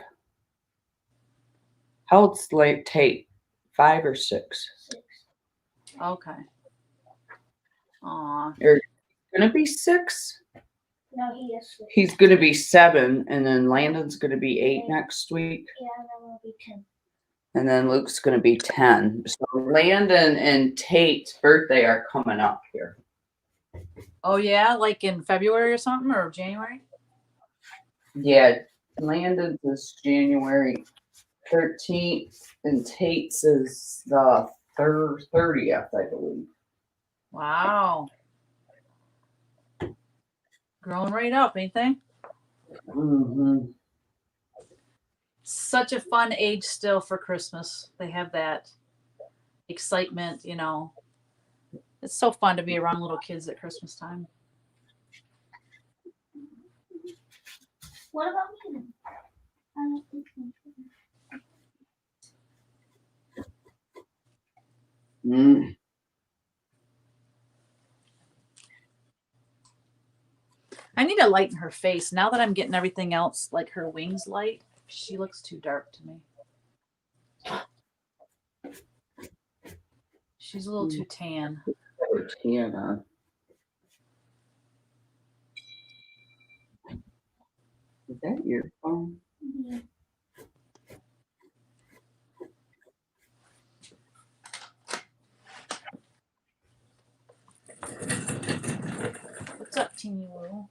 How old's Tate? 5 or 6? 6. Okay. Aw. Or gonna be 6? No, he is 6. He's gonna be 7, and then Landon's gonna be 8 next week, Yeah, and then we'll be 10. and then Luke's gonna be 10. So Landon and Tate's birthday are coming up here. Oh, yeah? Like in February or something, or January? Yeah, Landon's is January 13th, and Tate's is the 30th, I believe. Wow. Growing right up, ain't they? Mm-hmm. Such a fun age still for Christmas. They have that excitement, you know. It's so fun to be around little kids at Christmas time. What about me then? I don't think so. Mm. I need to lighten her face. Now that I'm getting everything else, like her wings light, she looks too dark to me. She's a little too tan. Yeah. Is that your phone? Yeah. What's up, Teeny Woo?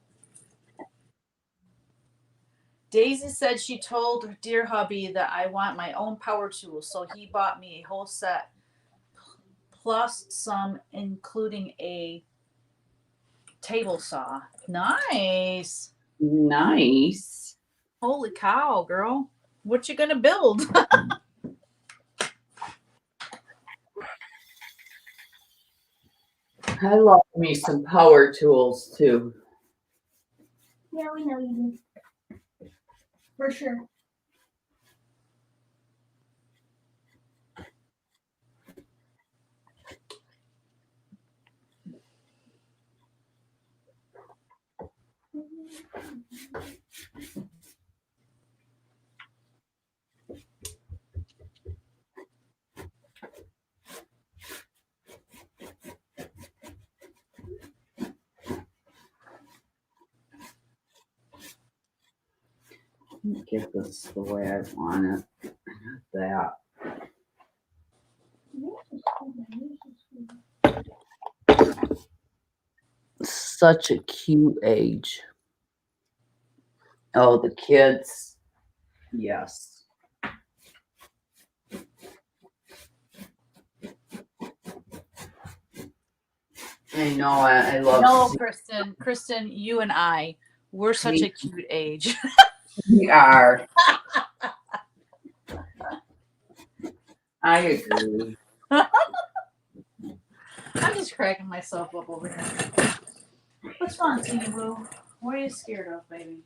Daisy said she told her dear hubby that I want my own power tools, so he bought me a whole set, plus some, including a table saw. Nice. Nice. Holy cow, girl. What you gonna build? I love me some power tools too. Yeah, we know you do. For sure. Get this the way I want it. That. Such a cute age. Oh, the kids. Yes. I know. I love. No, Kristen, you and I, we're such a cute age. We are. I agree. I'm just cracking myself up over here. What's wrong, Teeny Woo? What are you scared of, baby?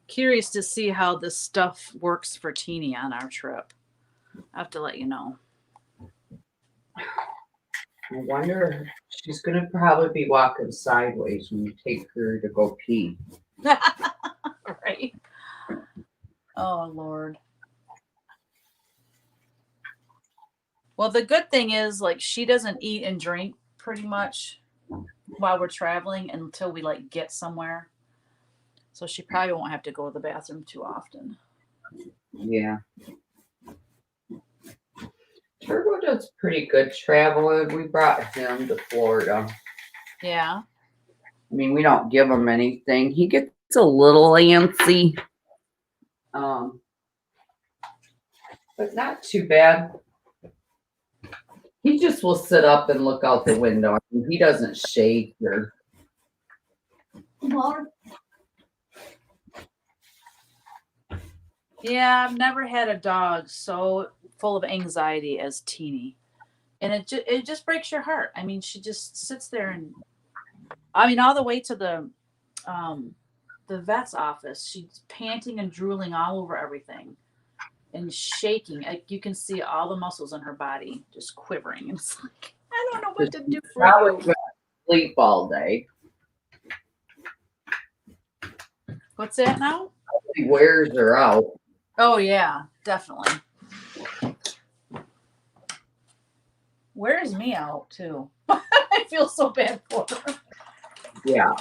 Curious to see how this stuff works for Teeny on our trip. I have to let you know. I wonder. She's gonna probably be walking sideways when you take her to go pee. Right? Oh, Lord. Well, the good thing is, like, she doesn't eat and drink pretty much while we're traveling until we, like, get somewhere. So she probably won't have to go to the bathroom too often. Yeah. Turbo does pretty good traveling. We brought him to Florida. Yeah. I mean, we don't give him anything. He gets a little antsy. But not too bad. He just will sit up and look out the window. I mean, he doesn't shake or. Bar. Yeah, I've never had a dog so full of anxiety as Teeny. And it just breaks your heart. I mean, she just sits there and I mean all the way to the vet's office. She's panting and drooling all over everything and shaking. Like you can see all the muscles in her body just quivering. And it's like, I don't know what to do for Probably you. gonna sleep all day. What's that now? He wears her out. Oh yeah, definitely. Wears me out too. I feel so bad for her. Yeah.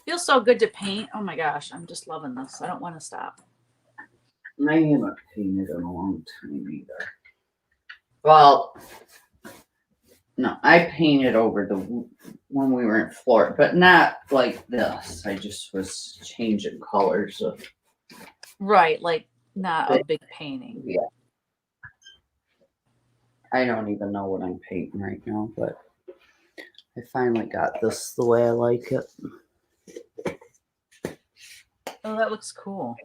Feels so good to paint. Oh my gosh, I'm just loving this. I don't want to stop. I haven't painted in a long time either. Well, no, I painted over when we were in Florida, but not like this. I just was changing colors of. Right, like not a big painting. Yeah. I don't even know what I'm painting right now, but I finally got this the way I like it. Oh, that looks cool.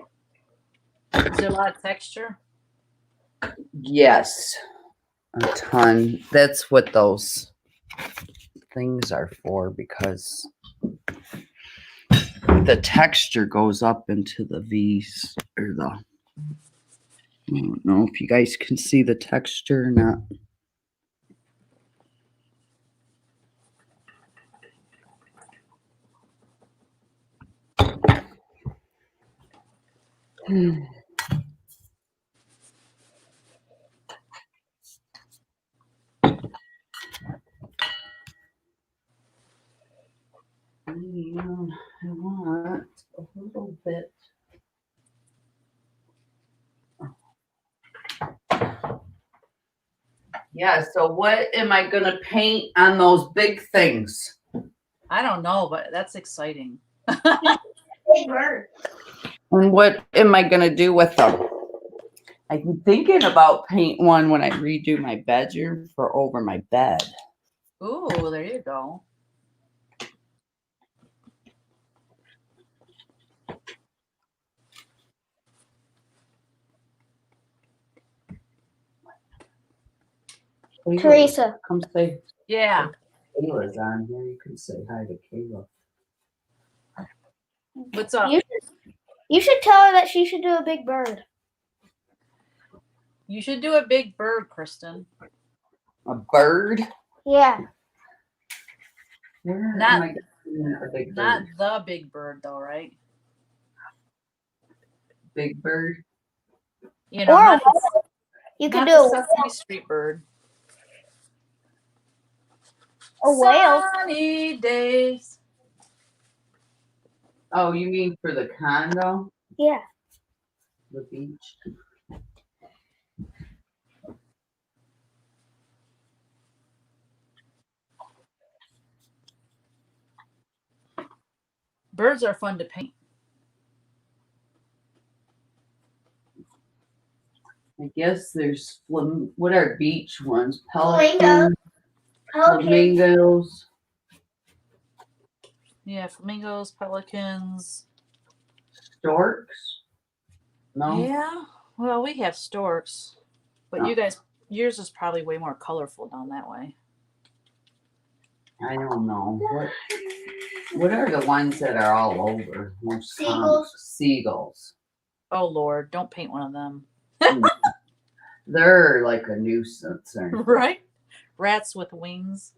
Is there a lot of texture? Yes, a ton. That's what those things are for, because the texture goes up into the V's or the. I don't know if you guys can see the texture or not. I want a little bit. Yeah, so what am I going to paint on those big things? I don't know, but that's exciting. Big bird. And what am I going to do with them? I'm thinking about paint one when I redo my bedroom for over my bed. Ooh, there you go. Teresa. Come say. Yeah. Kayla's on here. You can say hi to Kayla. What's up? You should tell her that she should do a big bird. You should do a big bird, Kristen. A bird? Yeah. Where Not- am I getting a big Not bird? the big bird though, right? Big bird? You know, Or not, you not could the do Sesame Street bird. a whale. Sunny days. Oh, you mean for the condo? Yeah. The beach? Birds are fun to paint. I guess there's what are beach ones? Flamingo. Pelicans, Pelicans. flamingos, Yeah, flamingos, pelicans. storks. No, Yeah. Well, we have storks, but Oh. you guys, yours is probably way more colorful down that way. I don't know. What are the ones that are all over? Seagulls. Seagulls. Oh Lord, don't paint one of them. They're like a nuisance. Aren't they? Right? Rats with wings.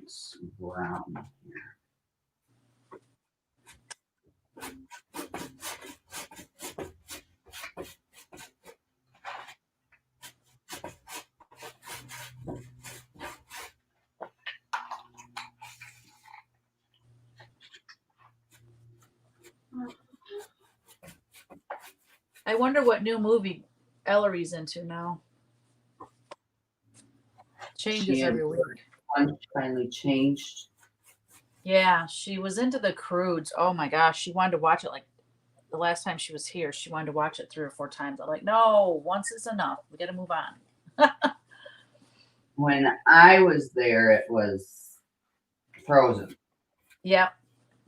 some brown here. I wonder what new movie Ellery's into now. Changes She every and week. Punch finally changed. Yeah, she was into The Croods. Oh my gosh, she wanted to watch it like the last time she was here. She wanted to watch it 3 or 4 times. I'm like, no, once is enough. We got to move on. When I was there, it was Frozen. Yep,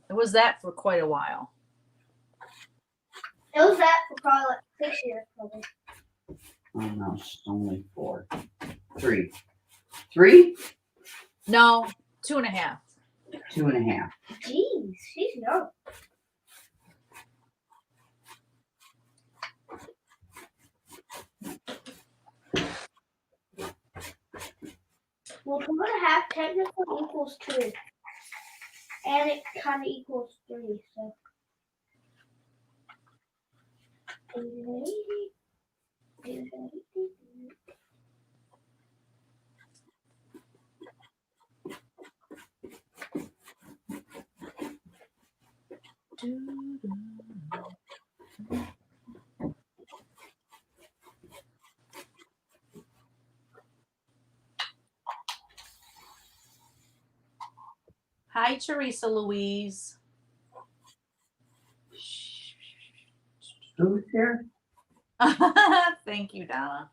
it was that for quite a while. It was that for probably like 6 years. Probably. Oh no, she's only 4. 3. 3? No, 2.5. 2.5. Jeez, she's young. Well, 2.5 technically equals 2. And it kind of equals 3, so. Hi, Teresa Louise. Who's here? Thank you, Donna.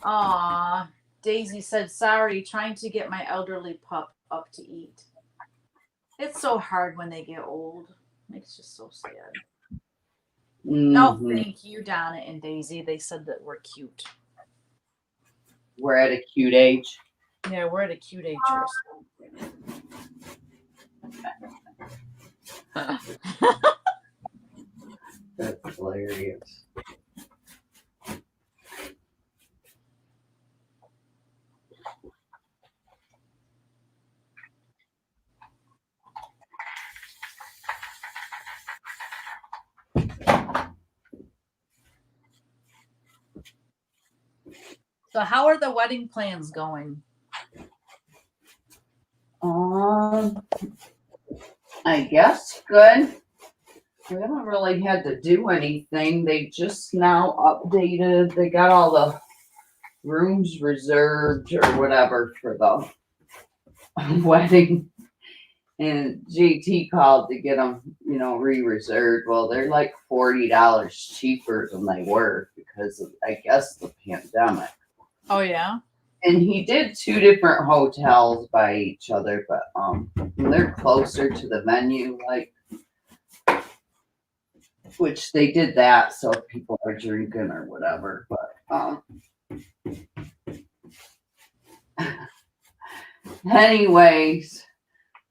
Aw, Daisy said, sorry, trying to get my elderly pup up to eat. It's so hard when they get old. It's just so sad. No, thank you, Donna and Daisy. They said that we're cute. We're at a cute age. Yeah, we're at a cute age. That's hilarious. So how are the wedding plans going? I guess good. We haven't really had to do anything. They just now updated. They got all the rooms reserved or whatever for the wedding. And JT called to get them, re-reserved. Well, they're like $40 cheaper than they were because of, I guess, the pandemic. Oh, yeah? And he did 2 different hotels by each other, but they're closer to the venue, like, which they did that so if people are drinking or whatever. But anyways,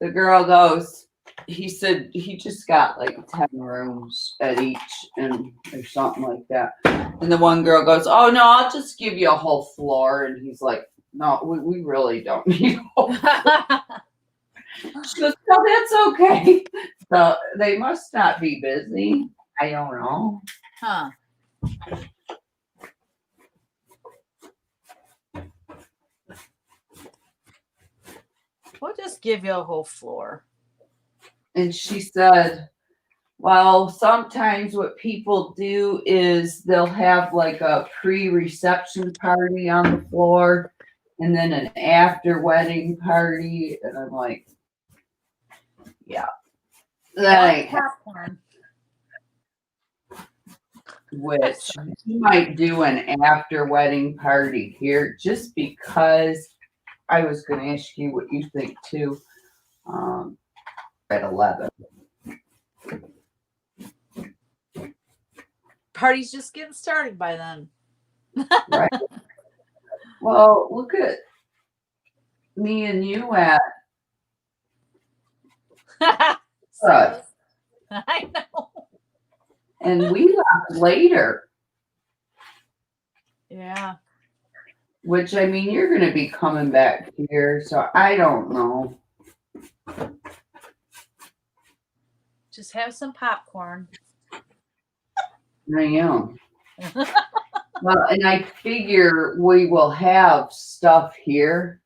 the girl goes, he said he just got like 10 rooms at each and or something like that. And the one girl goes, oh no, I'll just give you a whole floor. And he's like, no, we really don't need a whole floor. She goes, no, that's okay. So they must not be busy. I don't know. Huh. We'll just give you a whole floor. And she said, well, sometimes what people do is they'll have like a pre-reception party on the floor and then an after wedding party. And I'm like, yeah. That ain't Popcorn. which you might do an after wedding party here just because I was going to ask you what you think too. At 11. Party's just getting started by then. Right. Well, look at me and you at So, I know. and we left later. Yeah. Which, I mean, you're going to be coming back here, so I don't know. Just have some popcorn. I am. Well, and I figure we will have stuff here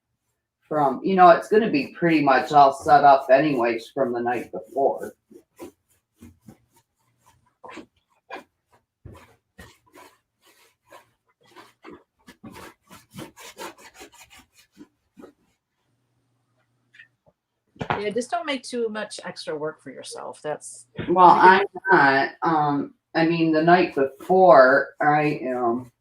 from, it's going to be pretty much all set up anyways from the night before. Yeah, just don't make too much extra work for yourself. That's Well, I'm not. I mean, the night before, I am.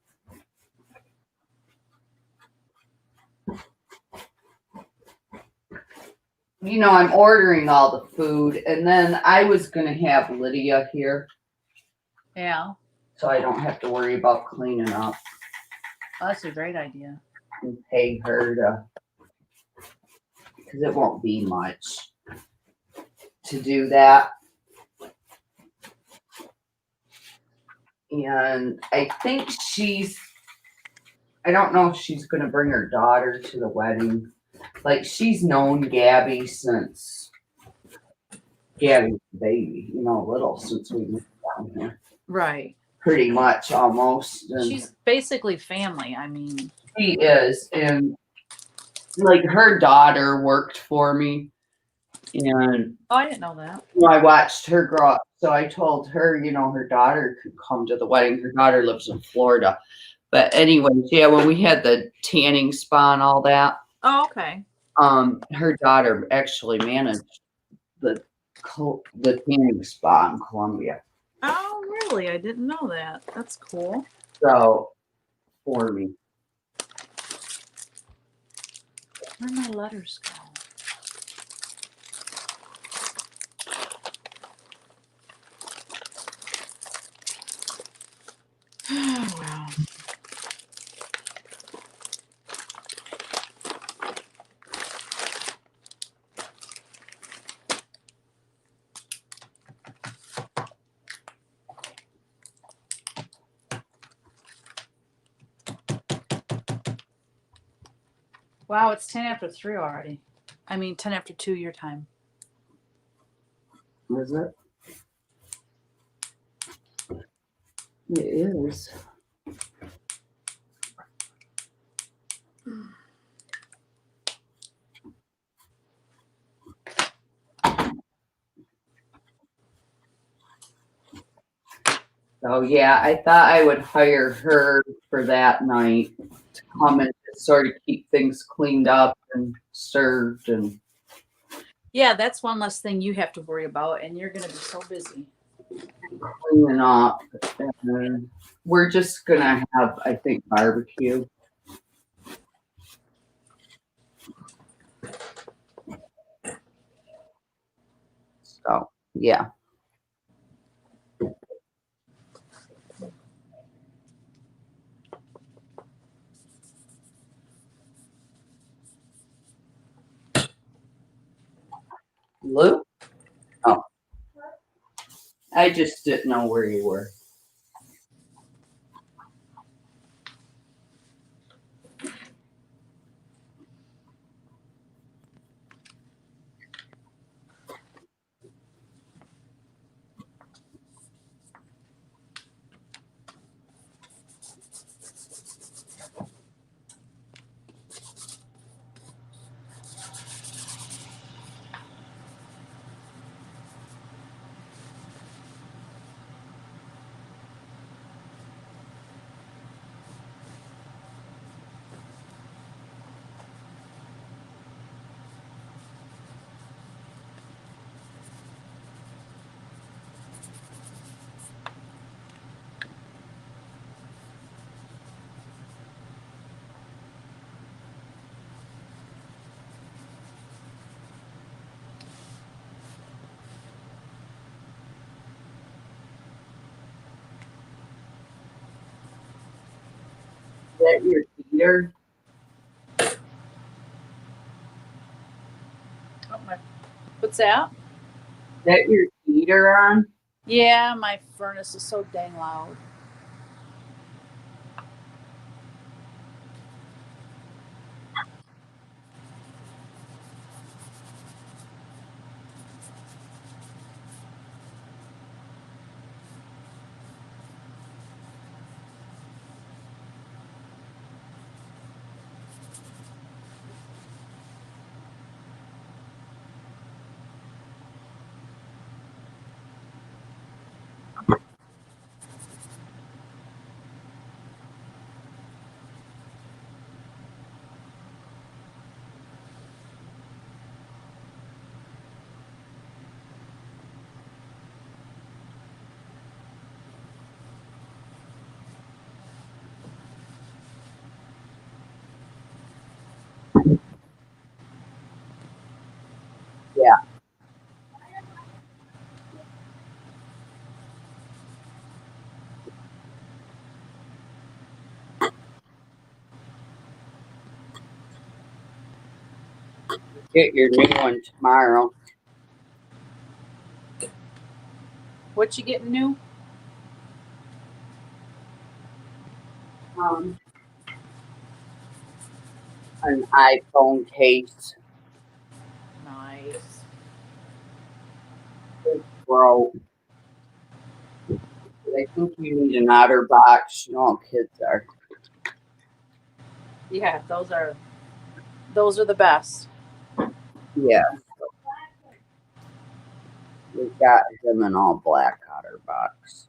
I'm ordering all the food, and then I was going to have Lydia here, yeah. so I don't have to worry about cleaning up Oh, that's a great idea. and pay her to, because it won't be much to do that. And I think I don't know if she's going to bring her daughter to the wedding. Like, she's known Gabby since Gabby's a baby, little, since we moved down here. Right. Pretty much, almost. And She's basically family. I mean, she is. And, like, her daughter worked for me. And oh, I didn't know that. I watched her grow up. So I told her, her daughter could come to the wedding. Her daughter lives in Florida. But anyways, yeah, when we had the tanning spa and all that, Oh, okay. her daughter actually managed the tanning spa in Columbia. Oh, really? I didn't know that. That's cool. So, for me. Where'd my letters go? Oh, wow. Wow, it's 10 after 3 already. I mean, 10 after 2 your time. Is it? It is. So yeah, I thought I would hire her for that night to come and just sort of keep things cleaned up and served, and Yeah, that's one less thing you have to worry about, and you're going to be so busy. cleaning up. And we're just gonna have, I think, barbecue. So yeah. Luke? Oh. I just didn't know where you were. Is that your heater? Oh, what's that? Is that your heater on? Yeah, my furnace is so dang loud. Get your new one tomorrow. What you getting new? Um, an iPhone case. Nice. Bro, I think you need an otter box. You know how kids are. Yeah, those are the best. Yeah, we got him an all black otter box.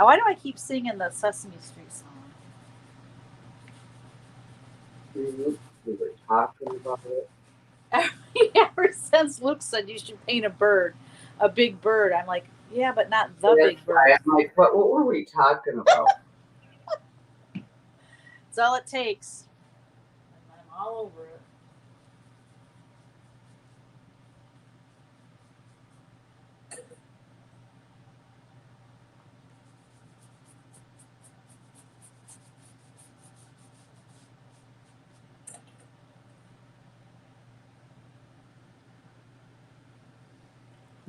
Why do I keep singing the Sesame Street song? We were talking about it. Ever since Luke said you should paint a big bird, I'm like, yeah, but not the That's big bird. why I'm like, what were we talking about? That's all it takes. And I'm all over it.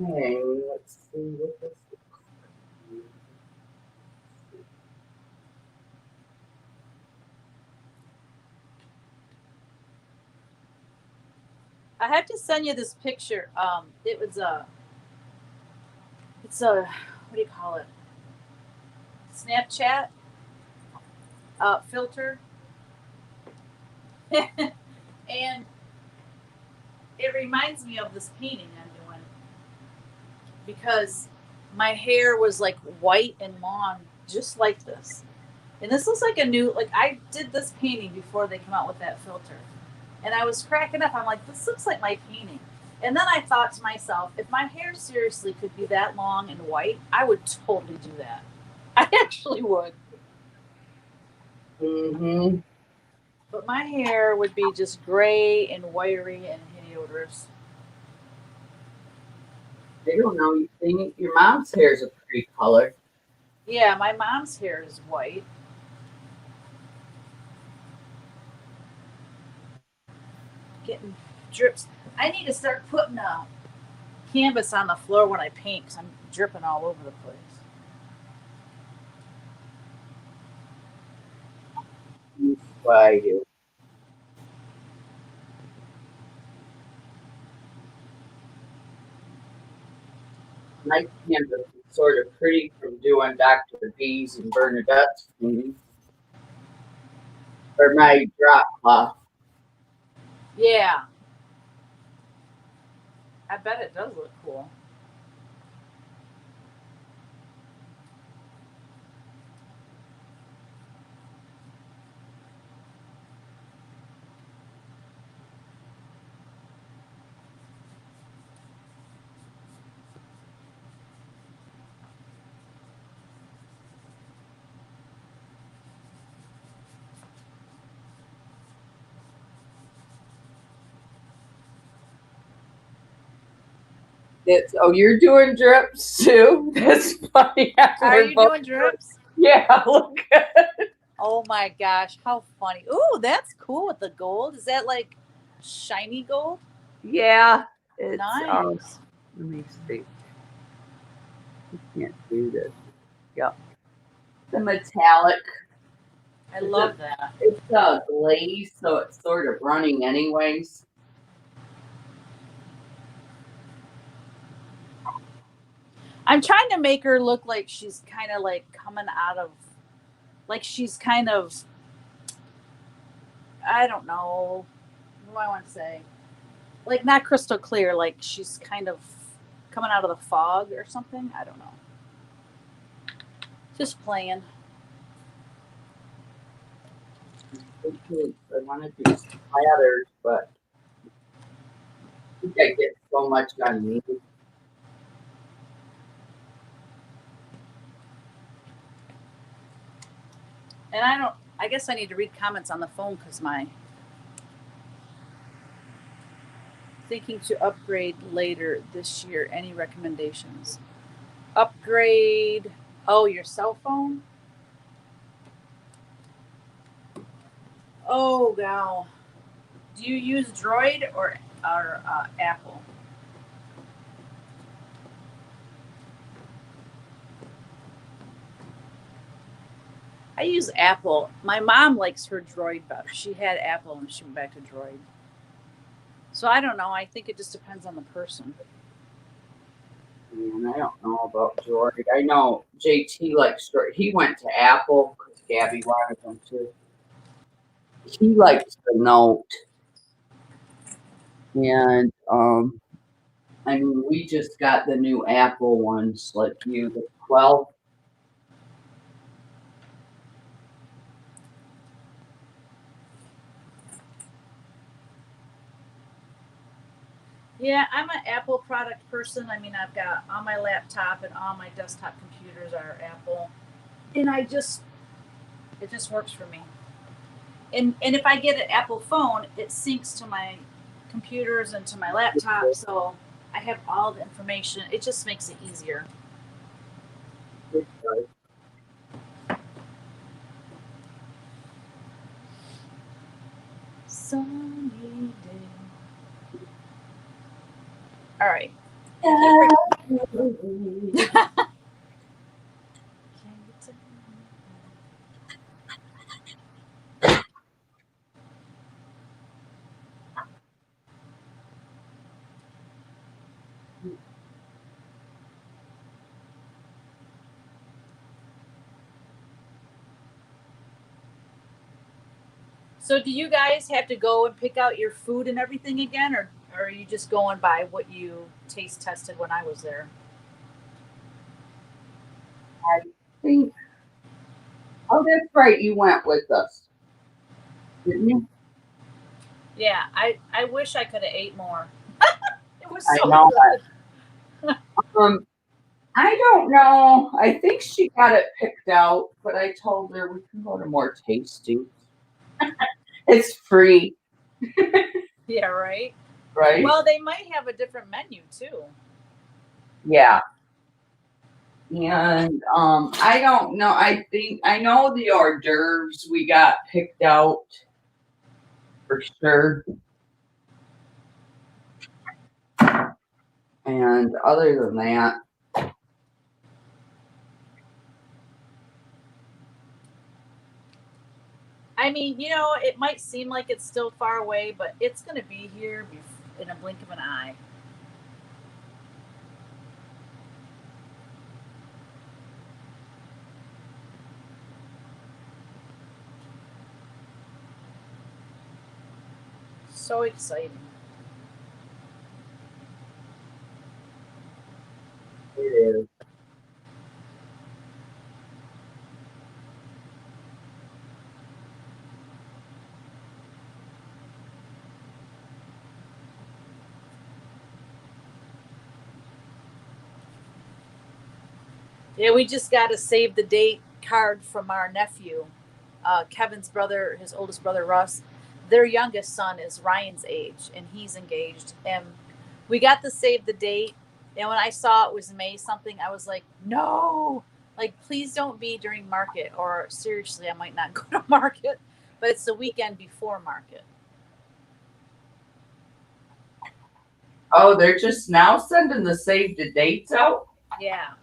Hey, let's see what this is. I have to send you this picture. It's a, what do you call it? Snapchat filter. And it reminds me of this painting I'm doing because my hair was like white and long, just like this. And this looks like a new, like I did this painting before they come out with that filter. And I was cracking up. I'm like, this looks like my painting. And then I thought to myself, if my hair seriously could be that long and white, I would totally do that. I actually would. Mm-hmm. But my hair would be just gray and wiry and hideous. I don't know. You think your mom's hair is a pretty color. Yeah, my mom's hair is white. Getting drips. I need to start putting a canvas on the floor when I paint because I'm dripping all over the place. That's what I do. My canvas is sort of pretty from doing Dr. B's and Bernadette's painting. Or my drop cloth. Yeah, I bet it does look cool. Oh, you're doing drips too? That's funny. Are you doing drips? Yeah, look. Oh my gosh, how funny. Ooh, that's cool with the gold. Is that like shiny gold? Yeah, it's Nice. let me see. I can't do this. Yep. The metallic. I love that. It's a glaze, so it's sort of running anyways. I'm trying to make her look like she's kind of like coming out of, like she's kind of, I don't know, what do I want to say? Like not crystal clear, like she's kind of coming out of the fog or something. I don't know. Just playing. I want to do splatters, but I think I get so much on me. And I guess I need to read comments on the phone because my thinking to upgrade later this year. Any recommendations? Upgrade. Oh, your cell phone? Oh, gal. Do you use Droid or Apple? I use Apple. My mom likes her Droid better. She had Apple and she went back to Droid. So I don't know. I think it just depends on the person. Man, I don't know about George. I know JT likes George. He went to Apple because Gabby wanted him to. He likes the Note. And I mean, we just got the new Apple ones, like you, the 12. Yeah, I'm an Apple product person. I mean, I've got on my laptop and all my desktop computers are Apple. And it just works for me. And if I get an Apple phone, it syncs to my computers and to my laptop, so I have all the information. It just makes it easier. Sunny day. All right. So do you guys have to go and pick out your food and everything again, or are you just going by what you taste tested when I was there? I think. Oh, that's right. You went with us, didn't you? Yeah, I wish I could have ate more. It was I so know good. I don't know. I think she got it picked out, but I told her we can go to more tasting. It's free, Yeah, right. right? Well, they might have a different menu too. Yeah. And I don't know. I think I know the hors d'oeuvres we got picked out for sure. And other than that, I mean, it might seem like it's still far away, but it's going to be here in a blink of an eye. So exciting. it is. Yeah, we just got a save the date card from our nephew, Kevin's brother, his oldest brother Russ. Their youngest son is Ryan's age, and he's engaged. And we got the save the date, and when I saw it was May something, I was like, no, like please don't be during market, or seriously, I might not go to market. But it's the weekend before market. Oh, they're just now sending the save the dates out. Yeah,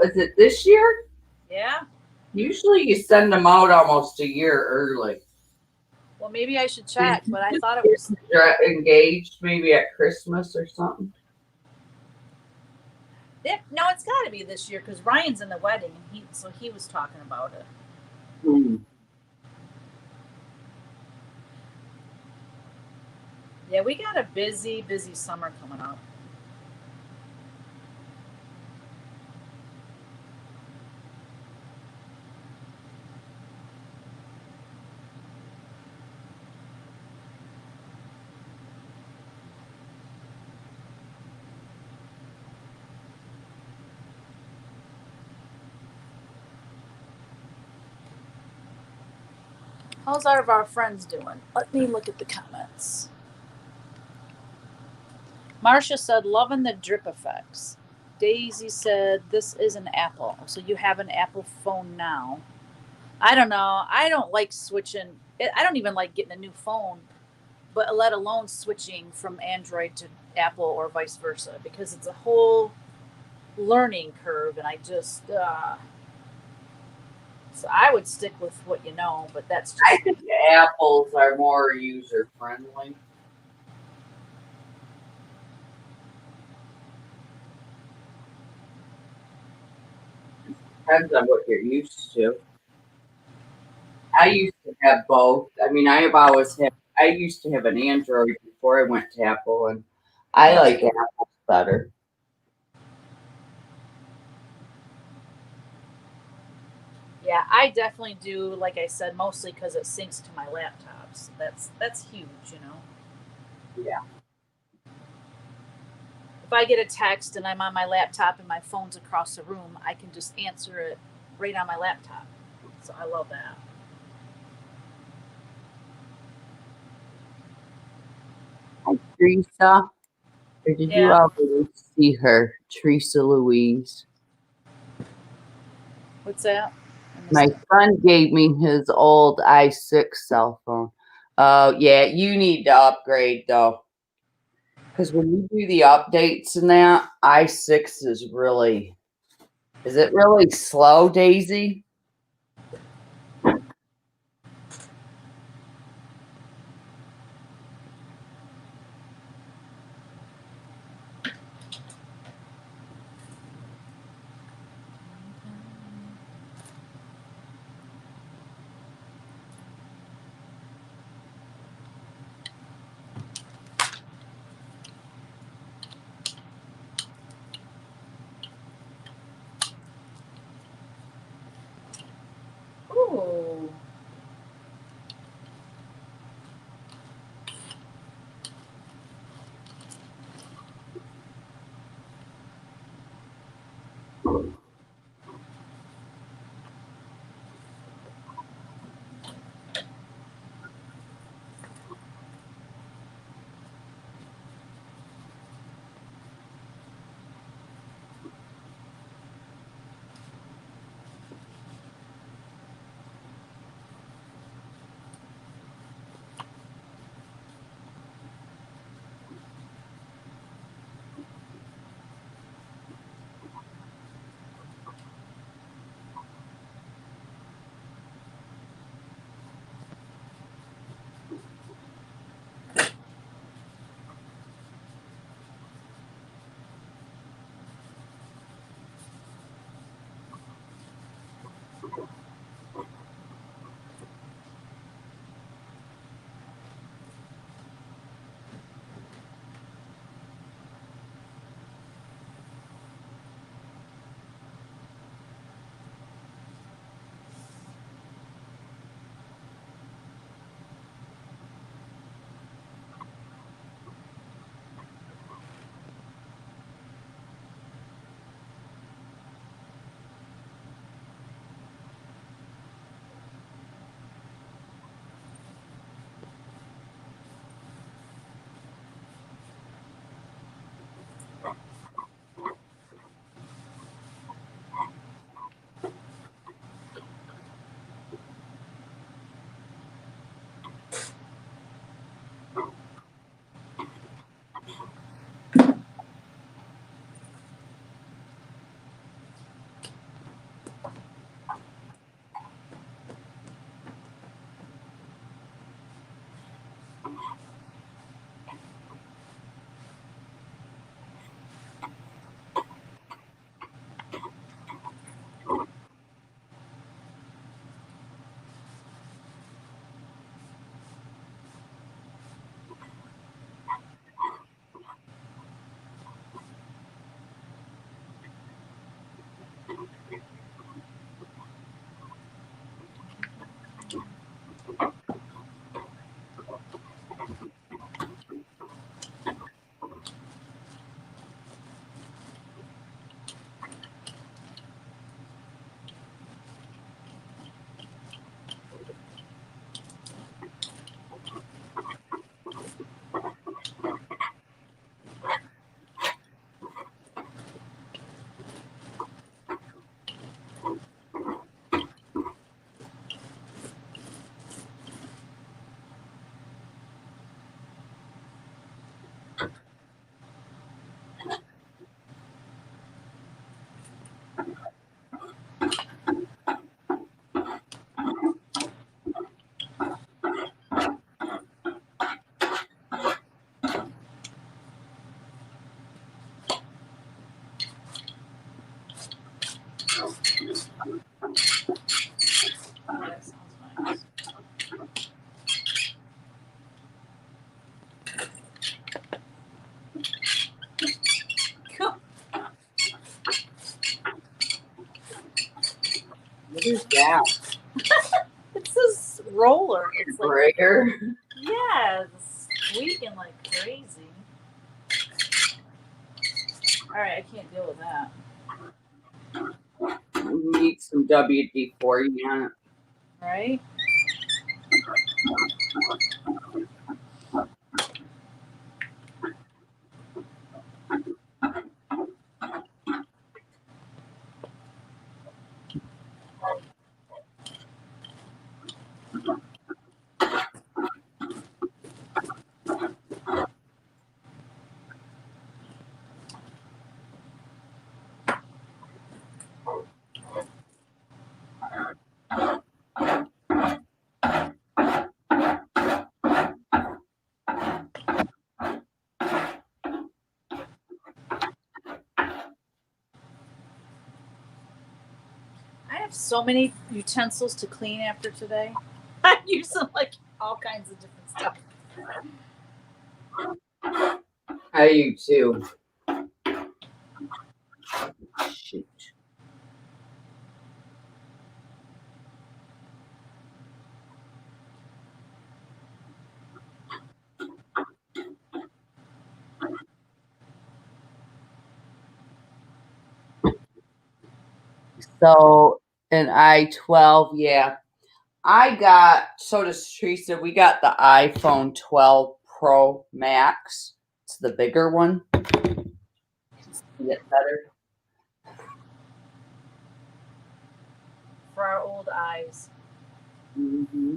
Is it this year? yeah. Usually you send them out almost a year early. Well, maybe I should Did check, you but I just thought it was. get engaged maybe at Christmas or something? No, it's got to be this year because Ryan's in the wedding, and he was talking about it. Hmm. Yeah, we got a busy, busy summer coming up. How's our friends doing? Let me look at the comments. Marcia said, loving the drip effects. Daisy said, this is an Apple. So you have an Apple phone now. I don't know. I don't like switching. I don't even like getting a new phone, but let alone switching from Android to Apple or vice versa, because it's a whole learning curve. And I just, so I would stick with what you know, but that's just. I think the apples are more user friendly. Depends on what you're used to. I used to have both. I mean, I used to have an Android before I went to Apple, and I like Apple better. Yeah, I definitely do. Like I said, mostly because it syncs to my laptops. That's huge, you know. Yeah. If I get a text and I'm on my laptop and my phone's across the room, I can just answer it right on my laptop. So I love that. Hi, Teresa. Or did you Yeah. already see her? Teresa Louise. What's that? My son gave me his old i6 cell phone. Oh, yeah, you need to upgrade though. Because when you do the updates and that, i6 is it really slow, Daisy? Who's that? It's this roller. It's like, Breaker. yeah, it's squeaking like crazy. All right, I can't deal with that. We need some WD-40 on it. Right? I have so many utensils to clean after today. I use them like all kinds of different stuff. I do too. Shoot. So an I-12, yeah. I got, so does Teresa, we got the iPhone 12 Pro Max. It's the bigger one. See it better? For our old eyes. Mm-hmm.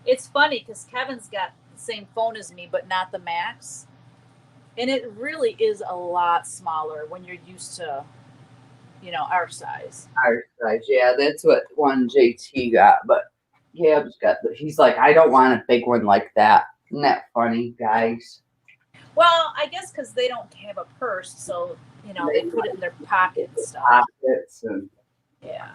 It's funny because Kevin's got the same phone as me, but not the Max. And it really is a lot smaller when you're used to, our size. Our size, yeah, that's what one JT got, but Gab's got he's like, I don't want a big one like that. Isn't that funny, guys? Well, I guess because they don't have a purse, so, they put it in their pocket and stuff. Pockets and Yeah.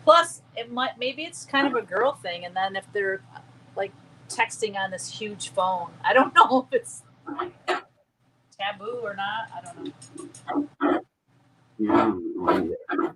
Plus, maybe it's kind of a girl thing, and then if they're like texting on this huge phone, I don't know if it's taboo or not. I don't know. yeah.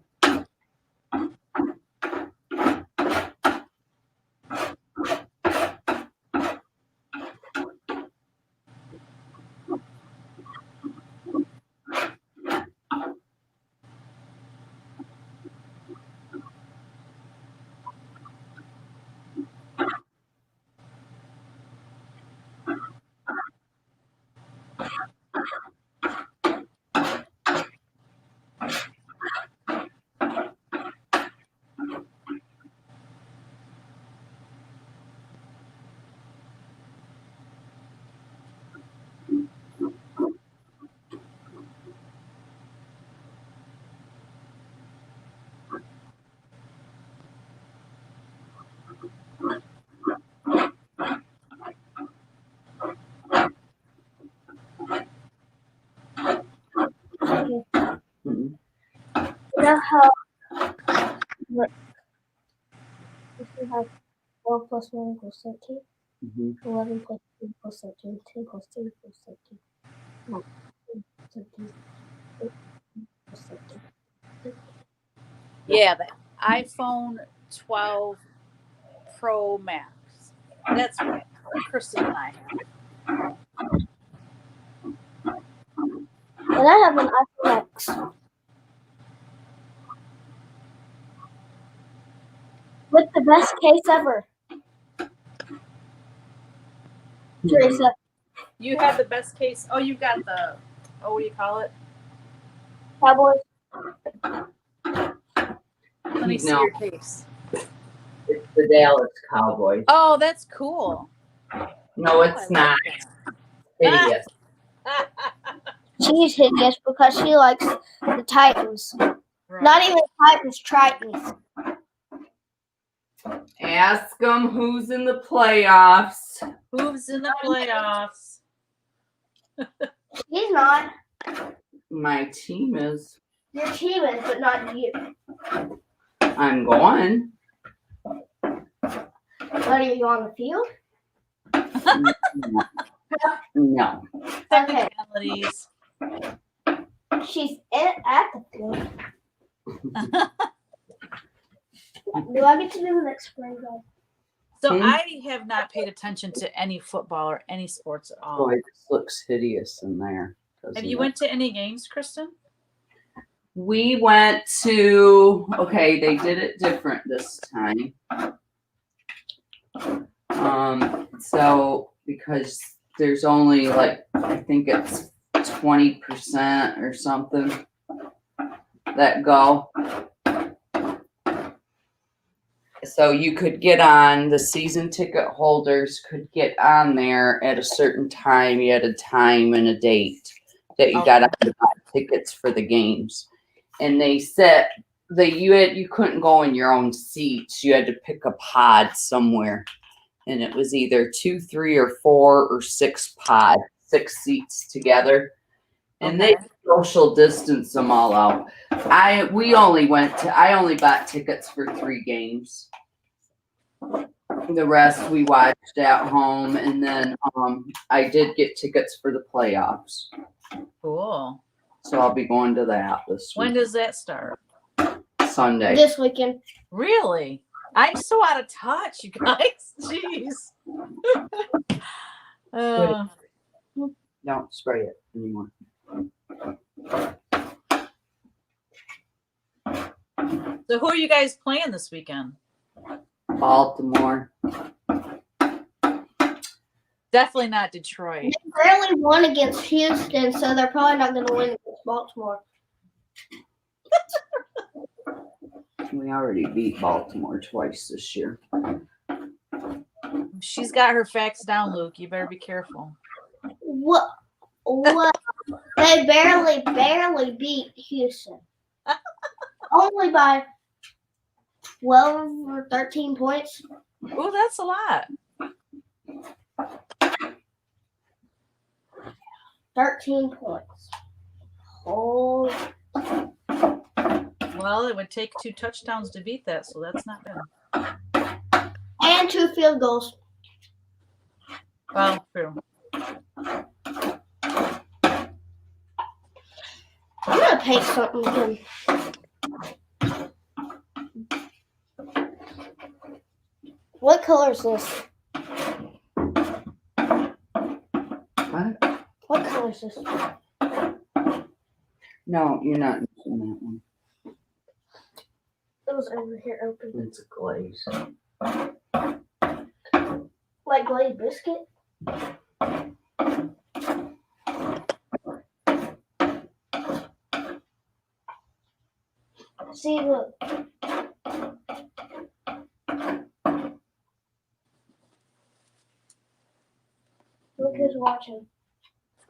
You know how if you have 12 plus 1 equals 13, 11 plus 2 equals 13, 10 plus 3 equals 13, 9 plus 13, 8 plus 13. Yeah, the iPhone 12 Pro Max. That's what Kristen and I have. And I have an iPhone X. With the best case ever. Teresa. You have the best case. Oh, you got the, what do you call it? Cowboys. Let me see your case. It's the Dallas Cowboys. Oh, that's cool. No, it's not. Hideous. She's hideous because she likes the Titans. Right. Not even Titans, Tritons. Ask them who's in the playoffs. Who's in the playoffs? He's not. My team is. Your team is, but not you. I'm going. What, are you on the field? No. Technicalities. She's at the field. Do I get to do the next spring game? So I have not paid attention to any football or any sports at all. Boy, this looks hideous in there. Have you went to any games, Kristen? We went to, okay, they did it different this time. So because there's only like, I think it's 20% or something that go. So you could get on, the season ticket holders could get on there at a certain time. You had a time and a date that you got on to buy tickets for the games. And they said that you couldn't go in your own seats. You had to pick a pod somewhere. And it was either 2, 3, or 4 or 6 pods, 6 seats together. And they social distance them all out. I only bought tickets for 3 games. The rest we watched at home, and then I did get tickets for the playoffs. Cool. So I'll be going to that this week. When does that start? Sunday. This weekend. Really? I'm so out of touch, you guys. Jeez. Don't spray it anymore. So who are you guys playing this weekend? Baltimore. Definitely not Detroit. They barely won against Houston, so they're probably not going to win against Baltimore. We already beat Baltimore twice this year. She's got her facts down, Luke. You better be careful. What? They barely beat Houston. Only by 12 or 13 points. Oh, that's a lot. 13 points. Oh. Well, it would take 2 touchdowns to beat that, so that's not bad. And 2 field goals. Well, true. I'm going to paint something again. What color is this? What? What color is this? No, you're not using that one. It was over here open. It's a glaze. Like glazed biscuit? See, look. Look who's watching.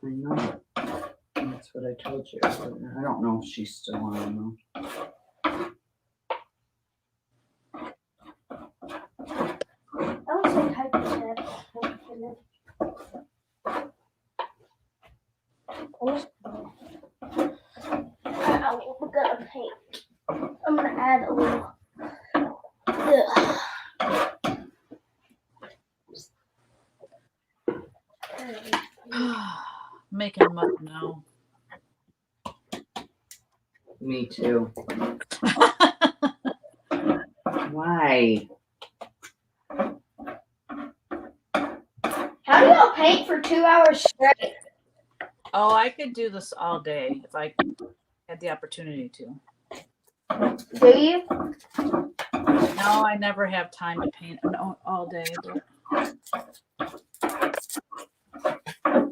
I know. That's what I told you. I don't know if she's still on though. I would say type of head. We're gonna paint. I'm gonna add a little. Making them up now. Me too. Why? How do y'all paint for 2 hours straight? Oh, I could do this all day if I had the opportunity to. Do you? No, I never have time to paint all day. But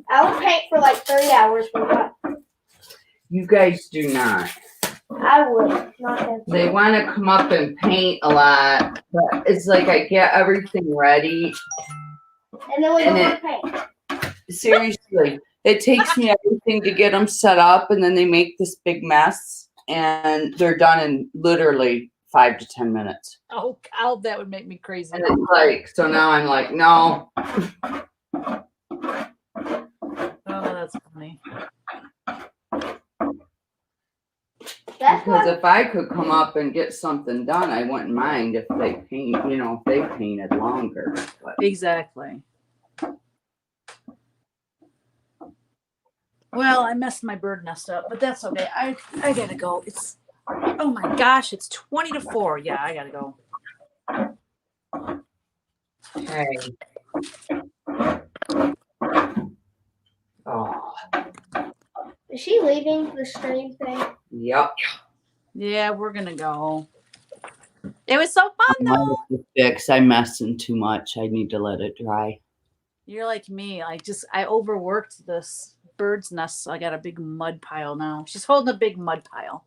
I would paint for like 3 hours. You guys do not. I would. Not that. They want to come up and paint a lot, but it's like I get everything ready. And then we don't And want to paint. Seriously, it takes me everything to get them set up, and then they make this big mess, and they're done in literally 5 to 10 minutes. oh, God, that would make me crazy. And it's like, so now I'm like, no. Oh, that's funny. That's Because why. if I could come up and get something done, I wouldn't mind if they paint, if they painted longer. But Exactly. Well, I messed my bird nest up, but that's okay. I gotta go. It's oh my gosh, it's 20 to 4. Yeah, I gotta go. Okay. Oh, Is she leaving the stream thing? yep. Yeah, we're gonna go. It was so fun though. Fix. I'm messing too much. I need to let it dry. You're like me. I overworked this bird's nest, so I got a big mud pile now. She's holding a big mud pile.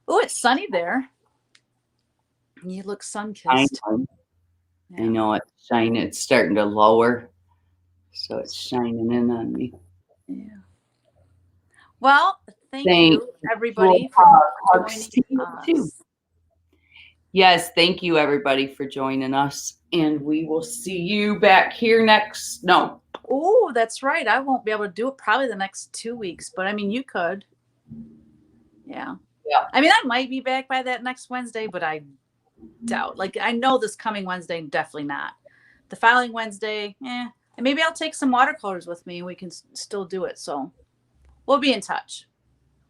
Oh, it's sunny there. You look sun-kissed. I Yeah. know it's shining. It's starting to lower, so it's shining in on me. Yeah. Well, thank Thank you, everybody, for joining us. Yes, thank you, everybody, for joining us. And we will see you back here next. No. Oh, that's right. I won't be able to do it probably the next 2 weeks, but I mean, you could. Yeah. Yeah. I mean, I might be back by that next Wednesday, but I doubt. Like, I know this coming Wednesday, definitely not. The following Wednesday, and maybe I'll take some watercolors with me and we can still do it. So we'll be in touch.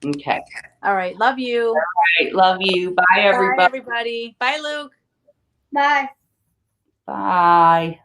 Okay. All right. Love you. All right. Love you. Bye, everybody. Bye, everybody. Bye, Luke. Bye. Bye.